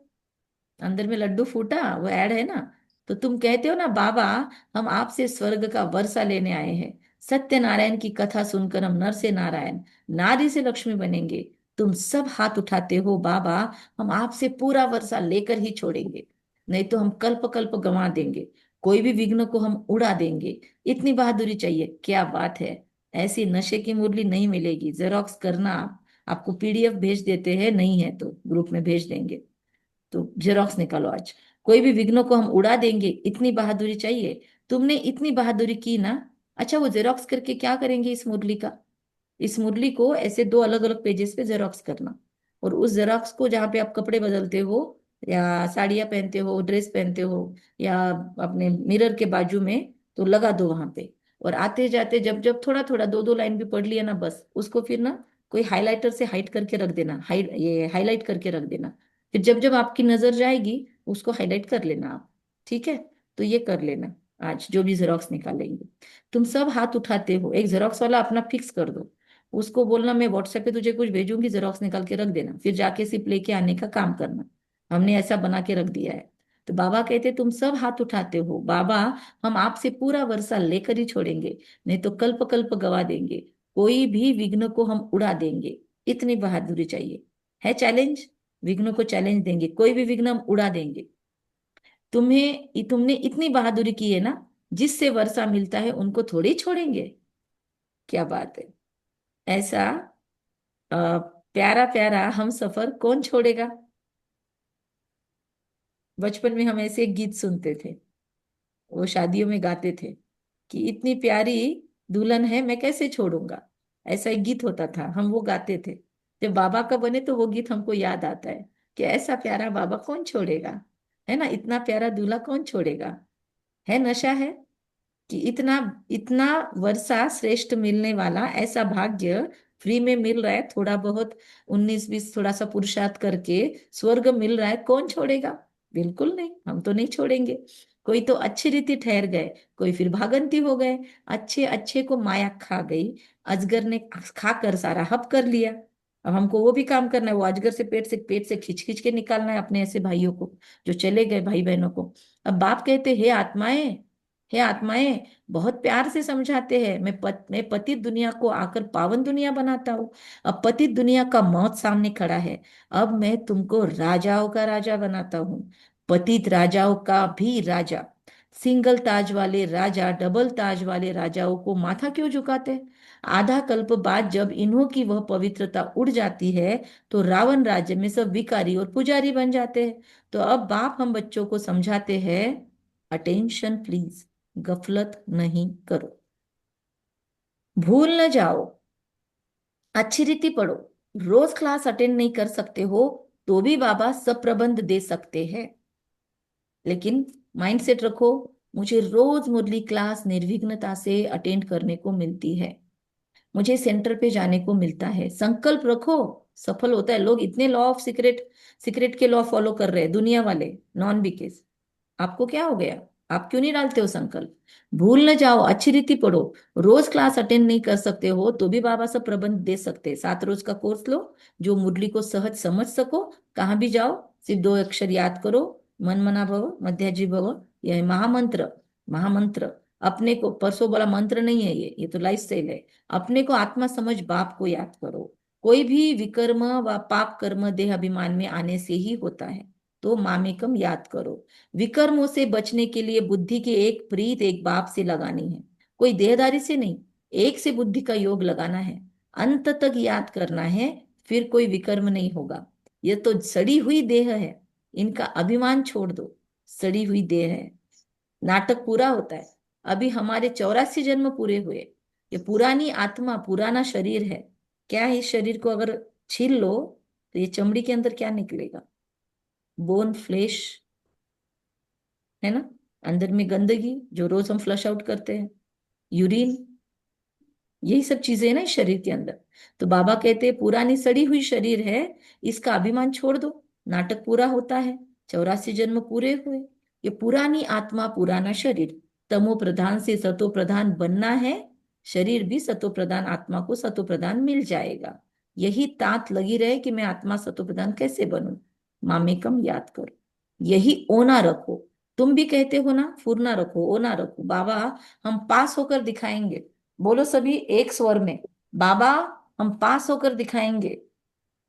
अंदर में लड्डू फूटा, वो ऐड है ना। तो तुम कहते हो ना बाबा, हम आपसे स्वर्ग का वर्षा लेने आए हैं, सत्यनारायण की कथा सुनकर हम नर से नारायण, नारी से लक्ष्मी बनेंगे। तुम सब हाथ उठाते हो बाबा, हम आपसे पूरा वर्षा लेकर ही छोड़ेंगे, नहीं तो हम कल्प कल्प गंवा देंगे, कोई भी विघ्न को हम उड़ा देंगे। इतनी बहादुरी चाहिए, क्या बात है। ऐसी नशे की मुरली नहीं मिलेगी, जेरोक्स करना आप, आपको पीडीएफ भेज देते हैं, नहीं है तो ग्रुप में भेज देंगे, तो जेरोक्स निकालो आज। कोई भी विघ्नों को हम उड़ा देंगे, इतनी बहादुरी चाहिए। तुमने इतनी बहादुरी की ना। अच्छा, वो जेरोक्स करके क्या करेंगे इस मुरली का? इस मुरली को ऐसे दो अलग अलग पेजेस पे जेरोक्स करना, और उस जेरोक्स को जहाँ पे आप कपड़े बदलते हो, या साड़ियाँ पहनते हो, ड्रेस पहनते हो, या अपने मिरर के बाजू में, तो लगा दो वहां पे। और आते जाते जब जब थोड़ा थोड़ा दो दो लाइन भी पढ़ लिया ना, बस उसको फिर ना कोई हाइलाइटर से हाइड करके रख देना, ये हाईलाइट करके रख देना। फिर जब जब आपकी नजर जाएगी उसको हाईलाइट कर लेना आप। ठीक है? तो ये कर लेना आज जो भी जेरोक्स निकालेंगे। तुम सब हाथ उठाते हो, एक जेरोक्स वाला अपना फिक्स कर दो, उसको बोलना मैं व्हाट्सएप पे तुझे कुछ भेजूंगी, जेरोक्स निकाल के रख देना, फिर जाके सिर्फ लेके आने का काम करना। हमने ऐसा बना के रख दिया है। तो बाबा कहते तुम सब हाथ उठाते हो बाबा, हम आपसे पूरा वर्षा लेकर ही छोड़ेंगे, नहीं तो कल्प कल्प गवा देंगे, कोई भी विघ्न को हम उड़ा देंगे। इतनी बहादुरी चाहिए। है चैलेंज, विघ्नों को चैलेंज देंगे, कोई भी विघ्न हम उड़ा देंगे। तुमने इतनी बहादुरी की है ना, जिससे वर्षा मिलता है उनको थोड़ी छोड़ेंगे। क्या बात है। ऐसा प्यारा प्यारा हम सफर कौन छोड़ेगा? बचपन में हम ऐसे एक गीत सुनते थे, वो शादियों में गाते थे कि इतनी प्यारी दुल्हन है मैं कैसे छोड़ूंगा। ऐसा एक गीत होता था, हम वो गाते थे। जब बाबा का बने तो वो गीत हमको याद आता है कि ऐसा प्यारा बाबा कौन छोड़ेगा, है ना, इतना प्यारा दूल्हा कौन छोड़ेगा। है नशा है कि इतना इतना वर्षा श्रेष्ठ मिलने वाला, ऐसा भाग्य फ्री में मिल रहा है, थोड़ा बहुत 19-20 थोड़ा सा पुरुषार्थ करके स्वर्ग मिल रहा है, कौन छोड़ेगा? बिल्कुल नहीं, हम तो नहीं छोड़ेंगे। कोई तो अच्छी रीति ठहर गए, कोई फिर भागंती हो गए। अच्छे अच्छे को माया खा गई, अजगर ने खाकर सारा हप कर लिया। अब हमको वो भी काम करना है, वो अजगर से पेट से खींच खींच के निकालना है अपने ऐसे भाइयों को जो चले गए, भाई बहनों को। अब बाप कहते हे आत्माएं, हे आत्माएं, बहुत प्यार से समझाते हैं, मैं पतित दुनिया को आकर पावन दुनिया बनाता हूँ। अब पतित दुनिया का मौत सामने खड़ा है, अब मैं तुमको राजाओं का राजा बनाता हूँ, पतित राजाओं का भी राजा। सिंगल ताज वाले राजा डबल ताज वाले राजाओं को माथा क्यों झुकाते हैं? आधा कल्प बाद जब इन्हों की वह पवित्रता उड़ जाती है, तो रावण राज्य में सब विकारी और पुजारी बन जाते हैं। तो अब बाप हम बच्चों को समझाते हैं अटेंशन प्लीज, गफलत नहीं करो। भूल न जाओ, अच्छी रीति पढ़ो। रोज क्लास अटेंड नहीं कर सकते हो तो भी बाबा सब प्रबंध दे सकते हैं, लेकिन माइंड सेट रखो, मुझे रोज मुरली क्लास निर्विघ्नता से अटेंड करने को मिलती है, मुझे सेंटर पे जाने को मिलता है। संकल्प रखो, सफल होता है। लोग इतने लॉ ऑफ सीक्रेट सीक्रेट के लॉ फॉलो कर रहे हैं दुनिया वाले, नॉन बीकेस। आपको क्या हो गया? आप क्यों नहीं डालते हो संकल्प? भूल न जाओ, अच्छी रीति पढ़ो। रोज क्लास अटेंड नहीं कर सकते हो तो भी बाबा सब प्रबंध दे सकते हैं। 7 रोज का कोर्स लो, जो मुरली को सहज समझ सको। कहाँ भी जाओ, सिर्फ 2 अक्षर याद करो, मन मना भव मध्याजी भव। यह है महामंत्र। महामंत्र अपने को, परसों बोला मंत्र नहीं है ये तो लाइफ स्टाइल है। अपने को आत्मा समझ बाप को याद करो। कोई भी विकर्म व पाप कर्म देह अभिमान में आने से ही होता है, तो मामेकम याद करो। विकर्मों से बचने के लिए बुद्धि की एक प्रीत एक बाप से लगानी है, कोई देहदारी से नहीं। एक से बुद्धि का योग लगाना है, अंत तक याद करना है, फिर कोई विकर्म नहीं होगा। ये तो सड़ी हुई देह है, इनका अभिमान छोड़ दो। सड़ी हुई देह है, नाटक पूरा होता है। अभी हमारे 84 जन्म पूरे हुए। ये पुरानी आत्मा, पुराना शरीर है। क्या है, इस शरीर को अगर छील लो तो ये चमड़ी के अंदर क्या निकलेगा? बोन, फ्लेश, है ना। अंदर में गंदगी जो रोज हम फ्लश आउट करते हैं, यूरिन, यही सब चीजें हैं ना इस शरीर के अंदर। तो बाबा कहते हैं पुरानी सड़ी हुई शरीर है, इसका अभिमान छोड़ दो। नाटक पूरा होता है, 84 जन्म पूरे हुए। ये पुरानी आत्मा, पुराना शरीर, तमो प्रधान से सतो प्रधान बनना है। शरीर भी सतो प्रधान, आत्मा को सतो प्रधान मिल जाएगा। यही तात लगी रहे कि मैं आत्मा सतो प्रधान कैसे बनूं। मामेकम याद करो, यही ओना रखो। तुम भी कहते हो ना, फुरना रखो, ओना रखो। बाबा हम पास होकर दिखाएंगे। बोलो सभी एक स्वर में, बाबा हम पास होकर दिखाएंगे।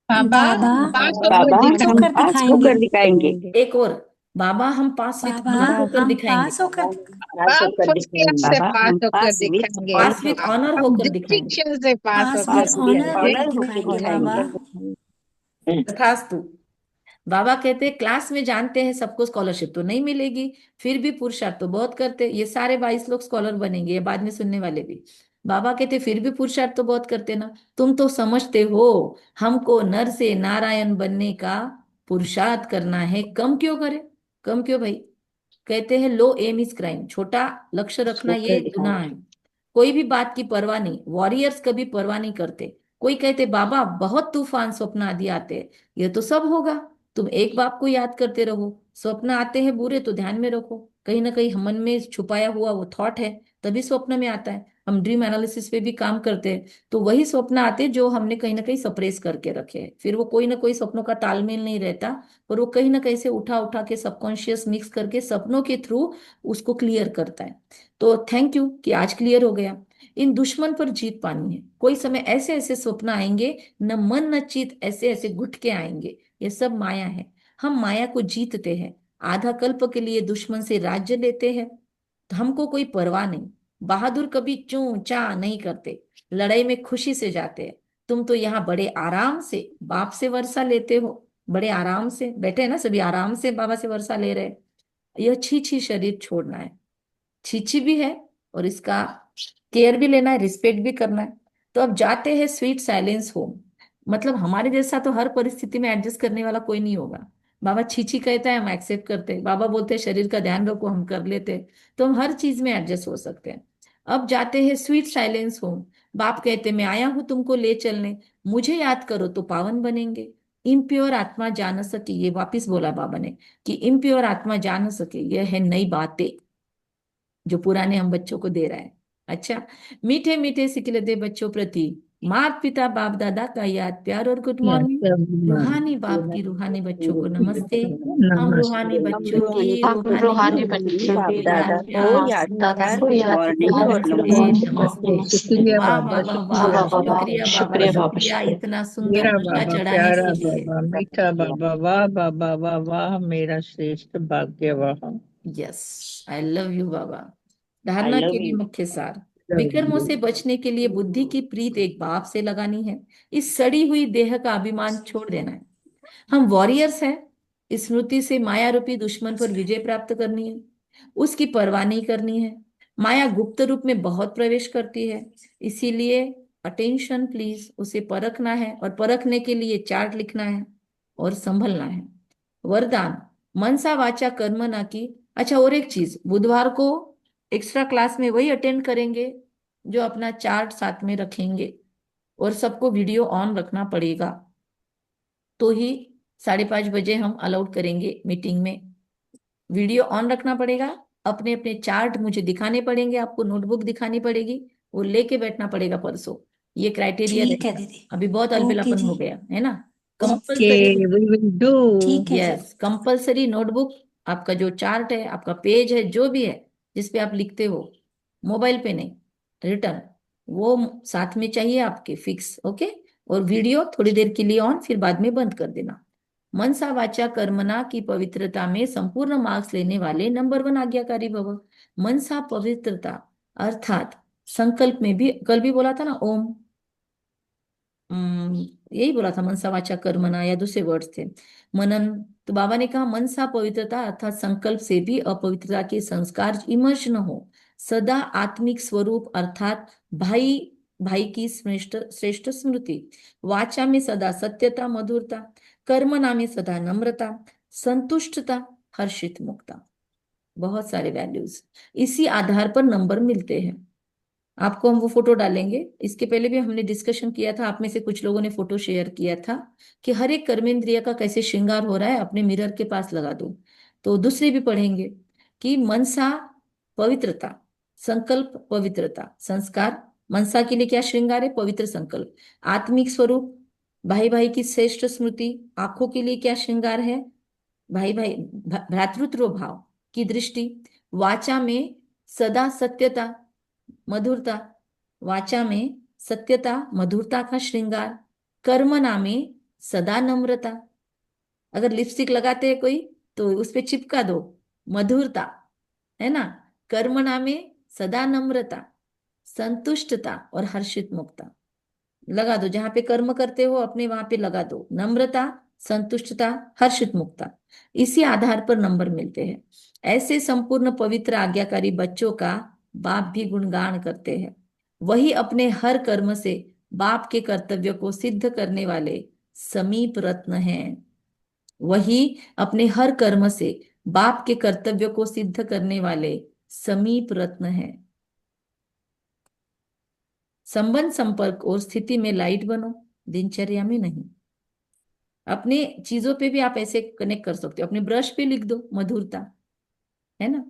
बाबा बाबा हम पास हम होकर बाबा पास हम होकर दिखाएंगे। पास दिखाएंगे। होकर दिखाएंगे। एक और, बाबा हम पास विथ बाबा ऑनर होकर हम दिखाएंगे। पास होकर पास बाप होकर फर्स्ट क्लास दिखाएंगे। से बाबा पास हम होकर पास विथ दिखाएंगे। पास विथ ऑनर ऑनर हम होकर दिखाएंगे। डिस्टिंक्शन से पास पास होकर विथ पास विथ ऑनर दिखाएंगे। होकर ऑनर होकर दिखाएंगे बाबा। दिखाएंगे। तथास्तु। बाबा कहते हैं क्लास में जानते हैं सबको स्कॉलरशिप तो नहीं मिलेगी, फिर भी पुरुषार्थ तो बहुत करते। ये सारे 22 लोग स्कॉलर बनेंगे, ये बाद में सुनने वाले भी। बाबा कहते फिर भी पुरुषार्थ तो बहुत करते ना। तुम तो समझते हो हमको नर से नारायण बनने का पुरुषार्थ करना है, कम क्यों करे? कम क्यों भाई? कहते हैं लो एम इज क्राइम, छोटा लक्ष्य रखना ये गुनाह है। कोई भी बात की परवाह नहीं, वॉरियर्स कभी परवाह नहीं करते। कोई कहते बाबा बहुत तूफान स्वप्न आदि आते हैं, ये तो सब होगा। तुम एक बाप को याद करते रहो। स्वप्न आते हैं बुरे तो ध्यान में रखो, कहीं ना कहीं हम मन में छुपाया हुआ वो थॉट है, तभी स्वप्न में आता है। हम ड्रीम एनालिसिस पे भी काम करते हैं, तो वही स्वप्न आते हैं जो हमने कहीं ना कहीं सप्रेस करके रखे हैं। फिर वो कोई ना कोई सपनों का तालमेल नहीं रहता, पर वो कहीं ना कहीं से उठा उठा के सबकॉन्शियस मिक्स करके सपनों के थ्रू उसको क्लियर करता है। तो थैंक यू कि आज क्लियर हो गया। इन दुश्मन पर जीत पानी है। कोई समय ऐसे ऐसे स्वप्न आएंगे, न मन न चित, ऐसे ऐसे घुटके आएंगे। ये सब माया है, हम माया को जीतते हैं। आधा कल्प के लिए दुश्मन से राज्य लेते हैं, तो हमको कोई परवाह नहीं। बहादुर कभी चूं चा नहीं करते, लड़ाई में खुशी से जाते हैं। तुम तो यहाँ बड़े आराम से बाप से वर्षा लेते हो, बड़े आराम से बैठे हैं ना सभी, आराम से बाबा से वर्षा ले रहे हैं। यह छी छी शरीर छोड़ना है, छीछी भी है, और इसका केयर भी लेना है, रिस्पेक्ट भी करना है। तो अब जाते हैं स्वीट साइलेंस होम। मतलब हमारे जैसा तो हर परिस्थिति में एडजस्ट करने वाला कोई नहीं होगा। बाबा छीछी कहता है, हम एक्सेप्ट करते हैं। बाबा बोलते हैं शरीर का ध्यान रखो, हम कर लेते हैं। तो हम हर चीज में एडजस्ट हो सकते हैं। अब जाते हैं स्वीट साइलेंस होम। बाप कहते हैं मैं आया हूं तुमको ले चलने, मुझे याद करो तो पावन बनेंगे। इम्प्योर आत्मा जान सके, ये वापिस बोला बाबा ने कि इम्प्योर आत्मा जान सके, यह है नई बातें जो पुराने हम बच्चों को दे रहा है। अच्छा, मीठे मीठे सिखले दे बच्चों प्रति माता पिता बाप दादा का याद प्यार और गुड मॉर्निंग। रूहानी बाप की रूहानी बच्चों को नमस्ते। हम रूहानी नमस्ते। हम बच्चों रूहानी की हम बच्चों रूहानी रूहानी को बच्चों बच्चों बाप को की याद दादा को प्यार याद दादा प्यार, को गुड याद मॉर्निंग और नमस्ते नमस्ते। नमस्ते। शुक्रिया वाह बाबा, वाह वाह शुक्रिया वाह, वाह वाह वाह, शुक्रिया बाबा, शुक्रिया बाबा, शुक्रिया शुक्रिया। इतना सुंदर मेरा नशा बाबा, चढ़ाने प्यारा के लिए। बाबा, मीठा बाबा, वाह बाबा, वाह वाह, मेरा श्रेष्ठ भाग्य वाह। यस, आई लव यू बाबा। आई धारणा के लव लिए यू। मुख्य सार, विकर्मों से बचने के लिए बुद्धि की प्रीत एक बाप से लगानी है। इस सड़ी हुई देह का अभिमान छोड़ देना है। हम वॉरियर्स हैं, स्मृति से माया रूपी दुश्मन पर विजय प्राप्त करनी है। उसकी परवाह नहीं करनी है। माया गुप्त रूप में बहुत प्रवेश करती है, इसीलिए अटेंशन प्लीज, उसे परखना है और परखने के लिए चार्ट लिखना है और संभलना है। वरदान, मनसा वाचा कर्मणा की। अच्छा, और एक चीज, बुधवार को एक्स्ट्रा क्लास में वही अटेंड करेंगे जो अपना चार्ट साथ में रखेंगे, और सबको वीडियो ऑन रखना पड़ेगा, तो ही 5:30 बजे हम अलाउड करेंगे मीटिंग में। वीडियो ऑन रखना पड़ेगा, अपने अपने चार्ट मुझे दिखाने पड़ेंगे, आपको नोटबुक दिखानी पड़ेगी, वो लेके बैठना पड़ेगा परसों। ये क्राइटेरिया ठीक है रहेगा। दीदी। अभी बहुत ओके अलबेलापन जी। हो गया है ना। Okay, compulsory, we will do. ठीक है जी। यस, कंपलसरी नोटबुक, आपका जो चार्ट है, आपका पेज है, जो भी है जिसपे आप लिखते हो, मोबाइल पे नहीं, रिटर्न, वो साथ में चाहिए आपके, फिक्स। ओके। और वीडियो थोड़ी देर के लिए ऑन, फिर बाद में बंद कर देना। मनसा वाचा कर्मणा की पवित्रता में संपूर्ण मार्क्स लेने वाले नंबर 1 आज्ञाकारी भव। मनसा पवित्रता अर्थात संकल्प में भी, कल भी बोला था ना ओम, यही बोला था, मनसा वाचा कर्मणा, या दूसरे वर्ड्स थे, मनन। तो बाबा ने कहा मनसा पवित्रता अर्थात संकल्प से भी अपवित्रता के संस्कार इमर्ज न हो। सदा आत्मिक स्वरूप अर्थात भाई भाई की श्रेष्ठ श्रेष्ठ स्मृति। वाचा में सदा सत्यता मधुरता, कर्मणा में सदा नम्रता, संतुष्टता, हर्षित मुक्ता। बहुत सारे वैल्यूज, इसी आधार पर नंबर मिलते हैं। आपको हम वो फोटो डालेंगे, इसके पहले भी हमने डिस्कशन किया था, आप में से कुछ लोगों ने फोटो शेयर किया था कि हर एक कर्मेंद्रिय का कैसे श्रृंगार हो रहा है, अपने मिरर के पास लगा दो। तो दूसरे भी पढ़ेंगे कि मनसा पवित्रता, संकल्प पवित्रता, संस्कार, मनसा के लिए क्या श्रृंगार है, पवित्र संकल्प। आत्मिक स्वरूप, भाई भाई की श्रेष्ठ स्मृति, आंखों के लिए क्या श्रृंगार है, भाई भाई भ्रातृत्व भाव की दृष्टि। वाचा में सदा सत्यता मधुरता, वाचा में सत्यता मधुरता का श्रृंगार। कर्मणा में सदा नम्रता, अगर लिपस्टिक लगाते हैं कोई तो उस पे चिपका दो मधुरता, है ना। कर्मणा में सदा नम्रता, संतुष्टता और हर्षित मुक्ता। लगा दो, जहां पे कर्म करते हो अपने वहां पे लगा दो, नम्रता, संतुष्टता, हर्षित मुक्ता। इसी आधार पर नंबर मिलते हैं। ऐसे संपूर्ण पवित्र आज्ञाकारी बच्चों का बाप भी गुणगान करते हैं। वही अपने हर कर्म से बाप के कर्तव्य को सिद्ध करने वाले समीप रत्न हैं। वही अपने हर कर्म से बाप के कर्तव्य को सिद्ध करने वाले समीप रत्न हैं। संबंध, संपर्क और स्थिति में लाइट बनो, दिनचर्या में नहीं। अपने चीजों पे भी आप ऐसे कनेक्ट कर सकते हो, अपने ब्रश पे लिख दो मधुरता, है ना।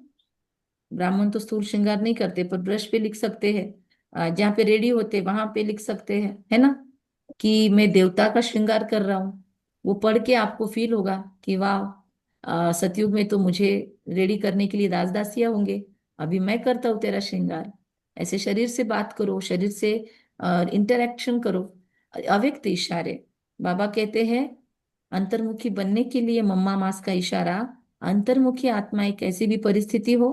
ब्राह्मण तो स्थूल श्रृंगार नहीं करते, पर ब्रश पे लिख सकते हैं, जहाँ पे रेडी होते वहां पे लिख सकते हैं, है ना, कि मैं देवता का श्रृंगार कर रहा हूँ। वो पढ़ के आपको फील होगा कि वाह, सतयुग में तो मुझे रेडी करने के लिए दास दासियां होंगे, अभी मैं करता हूँ तेरा श्रृंगार। ऐसे शरीर से बात करो, शरीर से इंटरेक्शन करो, अव्यक्त इशारे। बाबा कहते हैं अंतर्मुखी बनने के लिए मम्मा मास का इशारा, अंतर्मुखी आत्मा एक ऐसी भी परिस्थिति हो,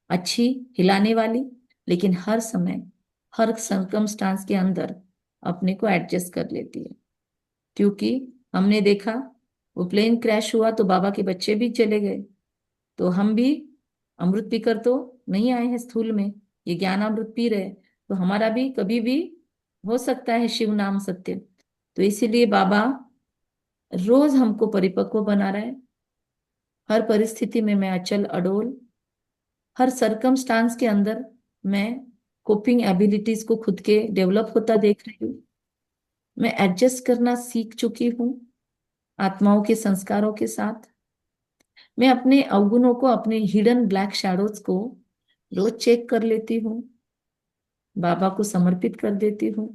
अच्छी, हिलाने वाली, लेकिन हर समय हर सरकमस्टांस के अंदर अपने को एडजस्ट कर लेती है। क्योंकि हमने देखा वो प्लेन क्रैश हुआ तो बाबा के बच्चे भी चले गए, तो हम भी अमृत पीकर तो नहीं आए हैं स्थूल में, ये ज्ञान अमृत पी रहे, तो हमारा भी कभी भी हो सकता है शिव नाम सत्य। तो इसीलिए बाबा रोज हमको परिपक्व बना रहा है। हर परिस्थिति में मैं अचल अडोल, हर सरकमस्टांस के अंदर मैं कोपिंग एबिलिटीज को खुद के डेवलप होता देख रही हूँ। मैं एडजस्ट करना सीख चुकी हूँ आत्माओं के संस्कारों के साथ। मैं अपने अवगुणों को, अपने हिडन ब्लैक शैडोज को रोज चेक कर लेती हूँ, बाबा को समर्पित कर देती हूँ।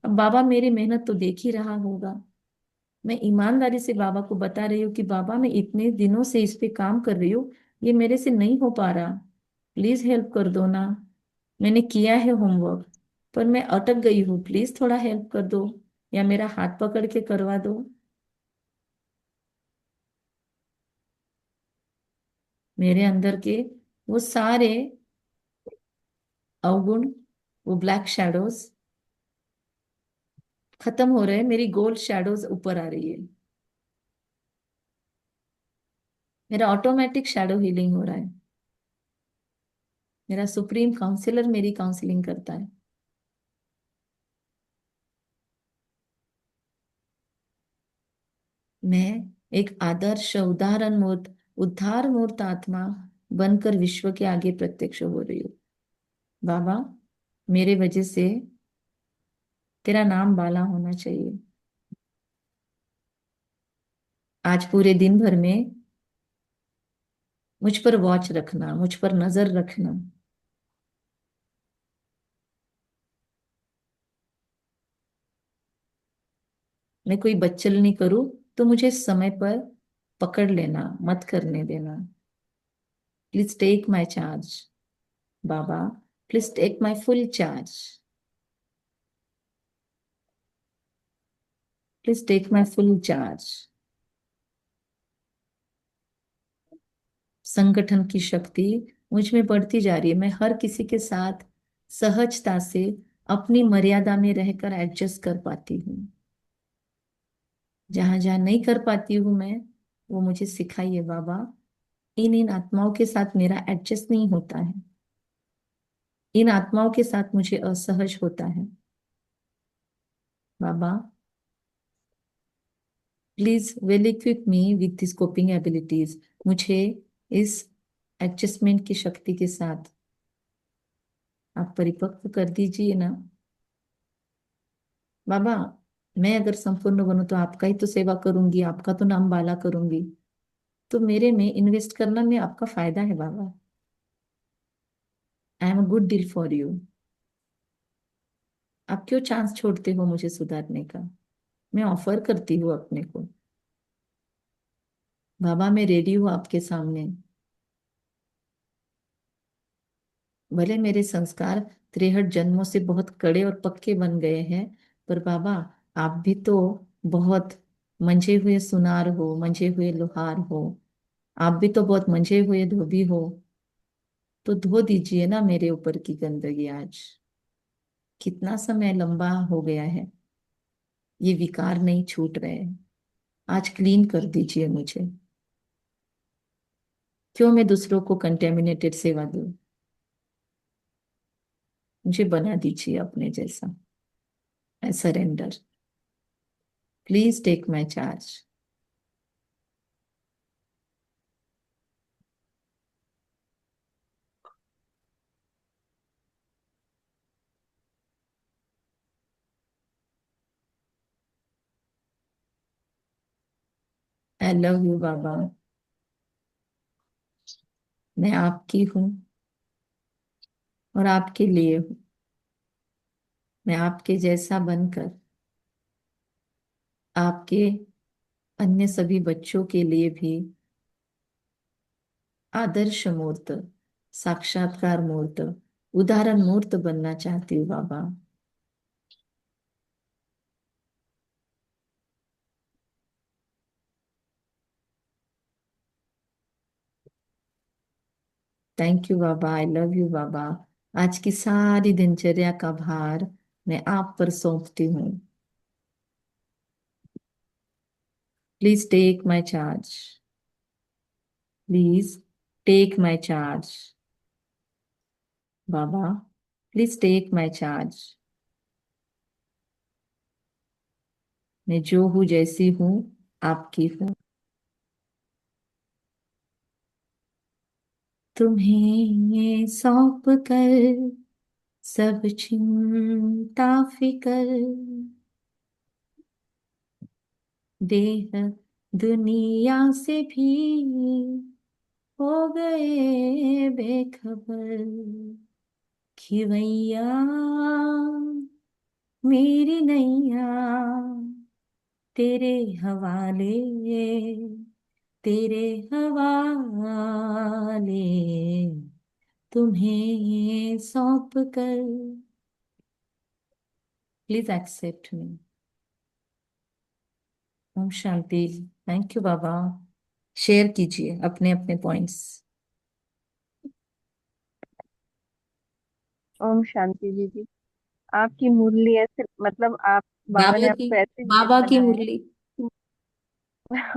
अब बाबा मेरी मेहनत तो देख ही रहा होगा। मैं ईमानदारी से बाबा को बता रही हूँ कि बाबा मैं इतने दिनों से इस पे काम कर रही हूँ, ये मेरे से नहीं हो पा रहा, प्लीज हेल्प कर दो ना। मैंने किया है होमवर्क, पर मैं अटक गई हूँ, प्लीज थोड़ा हेल्प कर दो, या मेरा हाथ पकड़ के करवा दो। मेरे अंदर के वो सारे अवगुण, वो ब्लैक शैडोज खत्म हो रहे हैं, मेरी गोल्ड शैडोज ऊपर आ रही है, मेरा ऑटोमेटिक शैडो हीलिंग हो रहा है। मेरा सुप्रीम काउंसलर मेरी काउंसलिंग करता है। मैं एक आदर्श उदाहरण मूर्त उद्धार मूर्त आत्मा बनकर विश्व के आगे प्रत्यक्ष हो रही हूँ। बाबा, मेरे वजह से तेरा नाम बाला होना चाहिए। आज पूरे दिन भर में मुझ पर वॉच रखना, मुझ पर नजर रखना। मैं कोई बच्चल नहीं करूं तो मुझे समय पर पकड़ लेना, मत करने देना। प्लीज टेक माई चार्ज बाबा, please take my full charge, please take my full charge. संगठन की शक्ति मुझ में बढ़ती जा रही है। मैं हर किसी के साथ सहजता से अपनी मर्यादा में रहकर एडजस्ट कर पाती हूँ। जहां जहां नहीं कर पाती हूँ मैं, वो मुझे सिखाइए बाबा। इन आत्माओं के साथ मेरा एडजस्ट नहीं होता है, इन आत्माओं के साथ मुझे असहज होता है। बाबा, please well equip me with this coping abilities. मुझे इस एडजस्टमेंट की शक्ति के साथ आप परिपक्व कर दीजिए ना। बाबा, मैं अगर संपूर्ण बनूं तो आपका ही तो सेवा करूंगी, आपका तो नाम बाला करूंगी। तो मेरे में इन्वेस्ट करना में आपका फायदा है बाबा। I am a good deal for you. आप क्यों चांस छोड़ते हो मुझे सुधारने का? मैं ऑफर करती हूँ अपने को। बाबा, मैं रेडी हूँ आपके सामने। भले मेरे संस्कार 63 जन्मों से बहुत कड़े और पक्के बन गए हैं, पर बाबा, आप भी तो बहुत मंझे हुए सुनार हो, मंझे हुए लोहार हो। आप भी तो बहुत मंझे हुए धोबी हो। तो धो दीजिए ना मेरे ऊपर की गंदगी आज। कितना समय लंबा हो गया है, ये विकार नहीं छूट रहे हैं। आज क्लीन कर दीजिए मुझे। क्यों मैं दूसरों को कंटेमिनेटेड सेवा दूं? मुझे बना दीजिए अपने जैसा। I surrender. Please take my charge. I love you बाबा। मैं आपकी हूँ और आपके लिए हूँ। मैं आपके जैसा बनकर आपके अन्य सभी बच्चों के लिए भी आदर्श मूर्त, साक्षात्कार मूर्त, उदाहरण मूर्त बनना चाहती हूँ बाबा। थैंक यू बाबा, आई लव यू बाबा। आज की सारी दिनचर्या का भार मैं आप पर सौंपती हूँ। Please take my charge, please take my charge बाबा, प्लीज टेक माई चार्ज। मैं जो हूँ, जैसी हूँ, आपकी हूँ। तुम्हें सौंप कर सब चिंता फिकर, देह दुनिया से भी हो गए बेखबर। खिवैया मेरी नैया तेरे हवाले, तेरे हवाले, तुम्हें सौंप कर। Please accept me. ओम शांति। थैंक यू बाबा। शेयर कीजिए अपने अपने पॉइंट्स। ओम शांति दीदी। आपकी मुरली ऐसे, मतलब आप, बाबा बाबा ने की आपको ऐसे बाबा की बनाया है मुरली। कि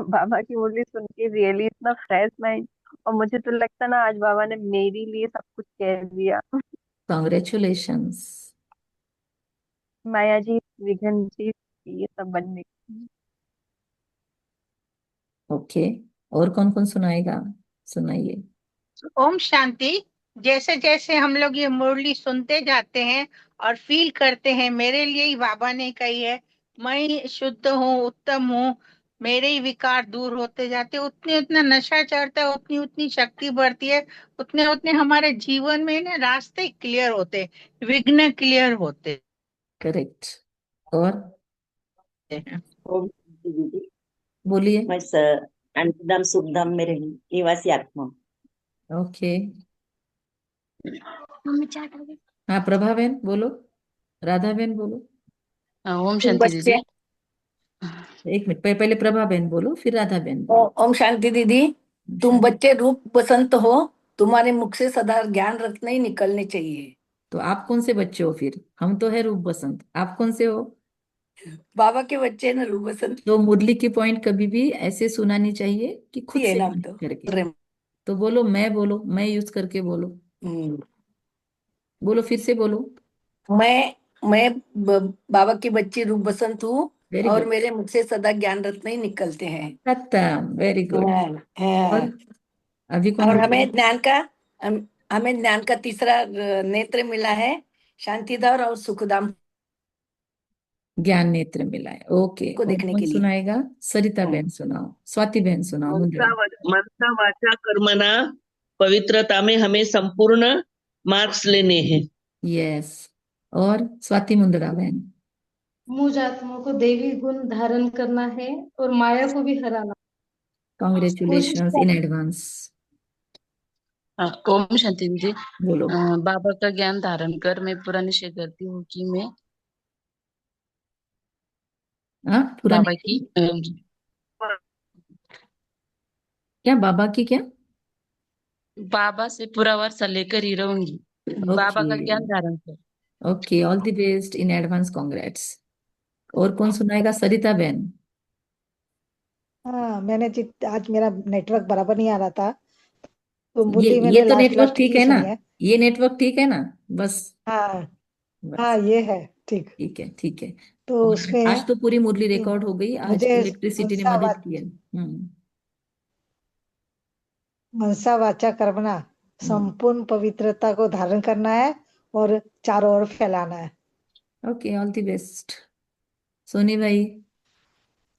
बाबा की मुरली सुन के रियली इतना फ्रेश माइंड और मुझे तो लगता ना आज बाबा ने मेरे लिए सब कुछ कह दिया। कॉन्ग्रेचुलेशंस। माया जी, विघन जी, ये सब बनने। ओके, और कौन कौन सुनाएगा? सुनाइए। ओम शांति। जैसे जैसे हम लोग ये मुरली सुनते जाते हैं और फील करते हैं, मेरे लिए ही बाबा ने कही है, मैं शुद्ध हूँ, उत्तम हूँ, मेरे ही विकार दूर होते जाते, उतने उतना नशा चढ़ता है, उतनी उतनी शक्ति बढ़ती है, उतने उतने हमारे जीवन में ना रास्ते क्लियर होते, विघ्न क्लियर होते करेक्ट। और हैं। ओम शांति दीदी। बोलिए। मैं अंतधाम सुखधाम में रही निवासी आत्मा। ओके। मम्मी चाट आ गई। हाँ, प्रभा बहन बोलो, राधा बहन बोलो। ओम तुम शांति बच्चे दीदी। एक मिनट, पहले प्रभा बहन बोलो, फिर राधा बहन ओ, बोलो। ओम शांति दीदी। तुम शांति। बच्चे रूप बसंत हो, तुम्हारे मुख से सदा ज्ञान रत्न ही निकलने चाहिए। तो आप कौन से बच्चे हो फिर? हम तो है रूप बसंत, आप कौन से हो? बाबा के बच्चे ना रूप बसंत तो मुरली की पॉइंट कभी भी ऐसे सुनानी चाहिए कि खुद ही है से नाम यूज तो। करके। रे- तो बोलो, मैं बोलो, मैं यूज करके बोलो। हम्म, बोलो, फिर से बोलो। मैं बाबा की बच्ची रूप बसंत हूँ, वेरी और गुड। मेरे मुख से सदा ज्ञान रत्न ही निकलते हैं। खत्म, वेरी गुड। हाँ, और हाँ। अभी कौन और बोलेगा? हमें ज्ञान का तीसरा नेत्र मिला है, शांतिधाम और सुखधाम ज्ञान नेत्र मिला है। ओके, को और देखने कौन के लिए। सुनाएगा? सरिता हम्म। बहन सुनाओ, स्वाति बहन सुनाओ, मुंद्रा। मनसा वाचा कर्मणा पवित्रता में हमें संपूर्ण मार्क्स लेने हैं। यस। और स्वाति मुंद्रा बहन। मुझ आत्मा को दैवी गुण धारण करना है और माया को भी हराना। कोशिश कॉन्ग्रेचुलेशंस इन कर। एडवांस। ओम शांति दीदी। बोलो। बाबा का ज्ञान धारण कर मैं पूरा निश्चय करती हूँ कि मैं हाँ, पूरा बाबा नहीं। की क्या बाबा की क्या? बाबा से पूरा वार्ता लेकर ही रहूंगी। बाबा ओके। का ज्ञान धारण कर। Okay, all the best in advance, congrats. और कौन सुनाएगा? सरिता बहन। हाँ, आज मेरा नेटवर्क बराबर नहीं आ रहा था, तो ये मुरली ये मैंने तो लास्ट नेटवर्क लास्ट ठीक की है ना? सुनी है। ये नेटवर्क ठीक है ना? बस। हाँ, हाँ, बस। ये है ठीक। ठीक है, ठीक है। तो और उसमें है आज तो पूरी मुरली कि रिकॉर्ड हो गई, आज मुझे इलेक्ट्रिसिटी ने मनसा वा, मदद की है। मनसा वाचा कर्मणा संपूर्ण पवित्रता को धारण करना है और चारों ओर फैलाना है। Okay, all the best. Soni भाई,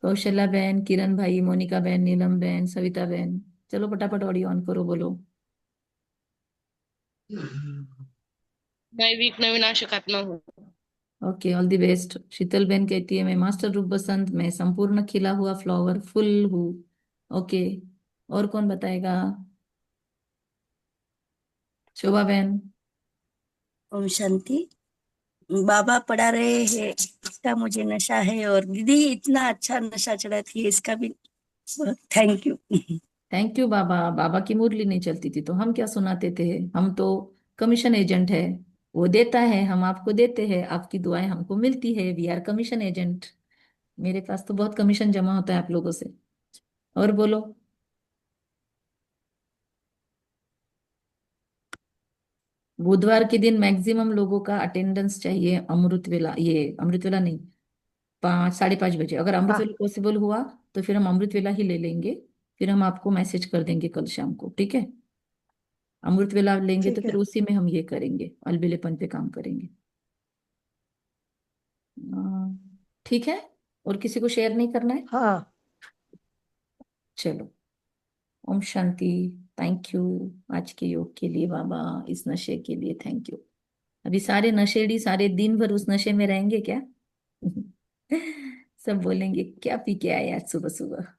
कौशल्या बहन, किरण भाई, मोनिका बहन, नीलम बहन, सविता बहन। चलो फटाफट ऑडियो ऑन करो, बोलो। मैं भी एक नविनाशक आत्मा हूँ। Okay, all the best. Sheetal बहन कहती है, मैं मास्टर रूप बसंत, मैं संपूर्ण खिला हुआ फ्लावर फुल हूँ। ओके, और कौन बताएगा? शोभा बहन। ओम शांति। बाबा पढ़ा रहे हैं, इसका मुझे नशा है, और दीदी इतना अच्छा नशा चढ़ाती है, इसका भी थैंक यू। थैंक यू बाबा। बाबा की मुरली नहीं चलती थी तो हम क्या सुनाते थे? हम तो कमीशन एजेंट है। वो देता है, हम आपको देते हैं, आपकी दुआएं हमको मिलती है, वी आर कमीशन एजेंट। मेरे पास तो बहुत कमीशन जमा होता है आप लोगों से। और बोलो। बुधवार के दिन मैक्सिमम लोगों का अटेंडेंस चाहिए अमृत वेला, ये अमृत वेला नहीं, 5, 5:30 बजे। अगर अमृत हाँ, वेला पॉसिबल हुआ तो फिर हम अमृत वेला ही ले लेंगे। फिर हम आपको मैसेज कर देंगे कल शाम को, ठीक है? अमृत वेला लेंगे तो ठीक फिर है। उसी में हम ये करेंगे, अलबिलेपन पे काम करेंगे। ठीक है। और किसी को शेयर नहीं करना है? हाँ, चलो। ओम शांति। थैंक यू आज के योग के लिए बाबा, इस नशे के लिए थैंक यू। अभी सारे नशेड़ी सारे दिन भर उस नशे में रहेंगे क्या? सब बोलेंगे क्या पी के आए आज सुबह सुबह।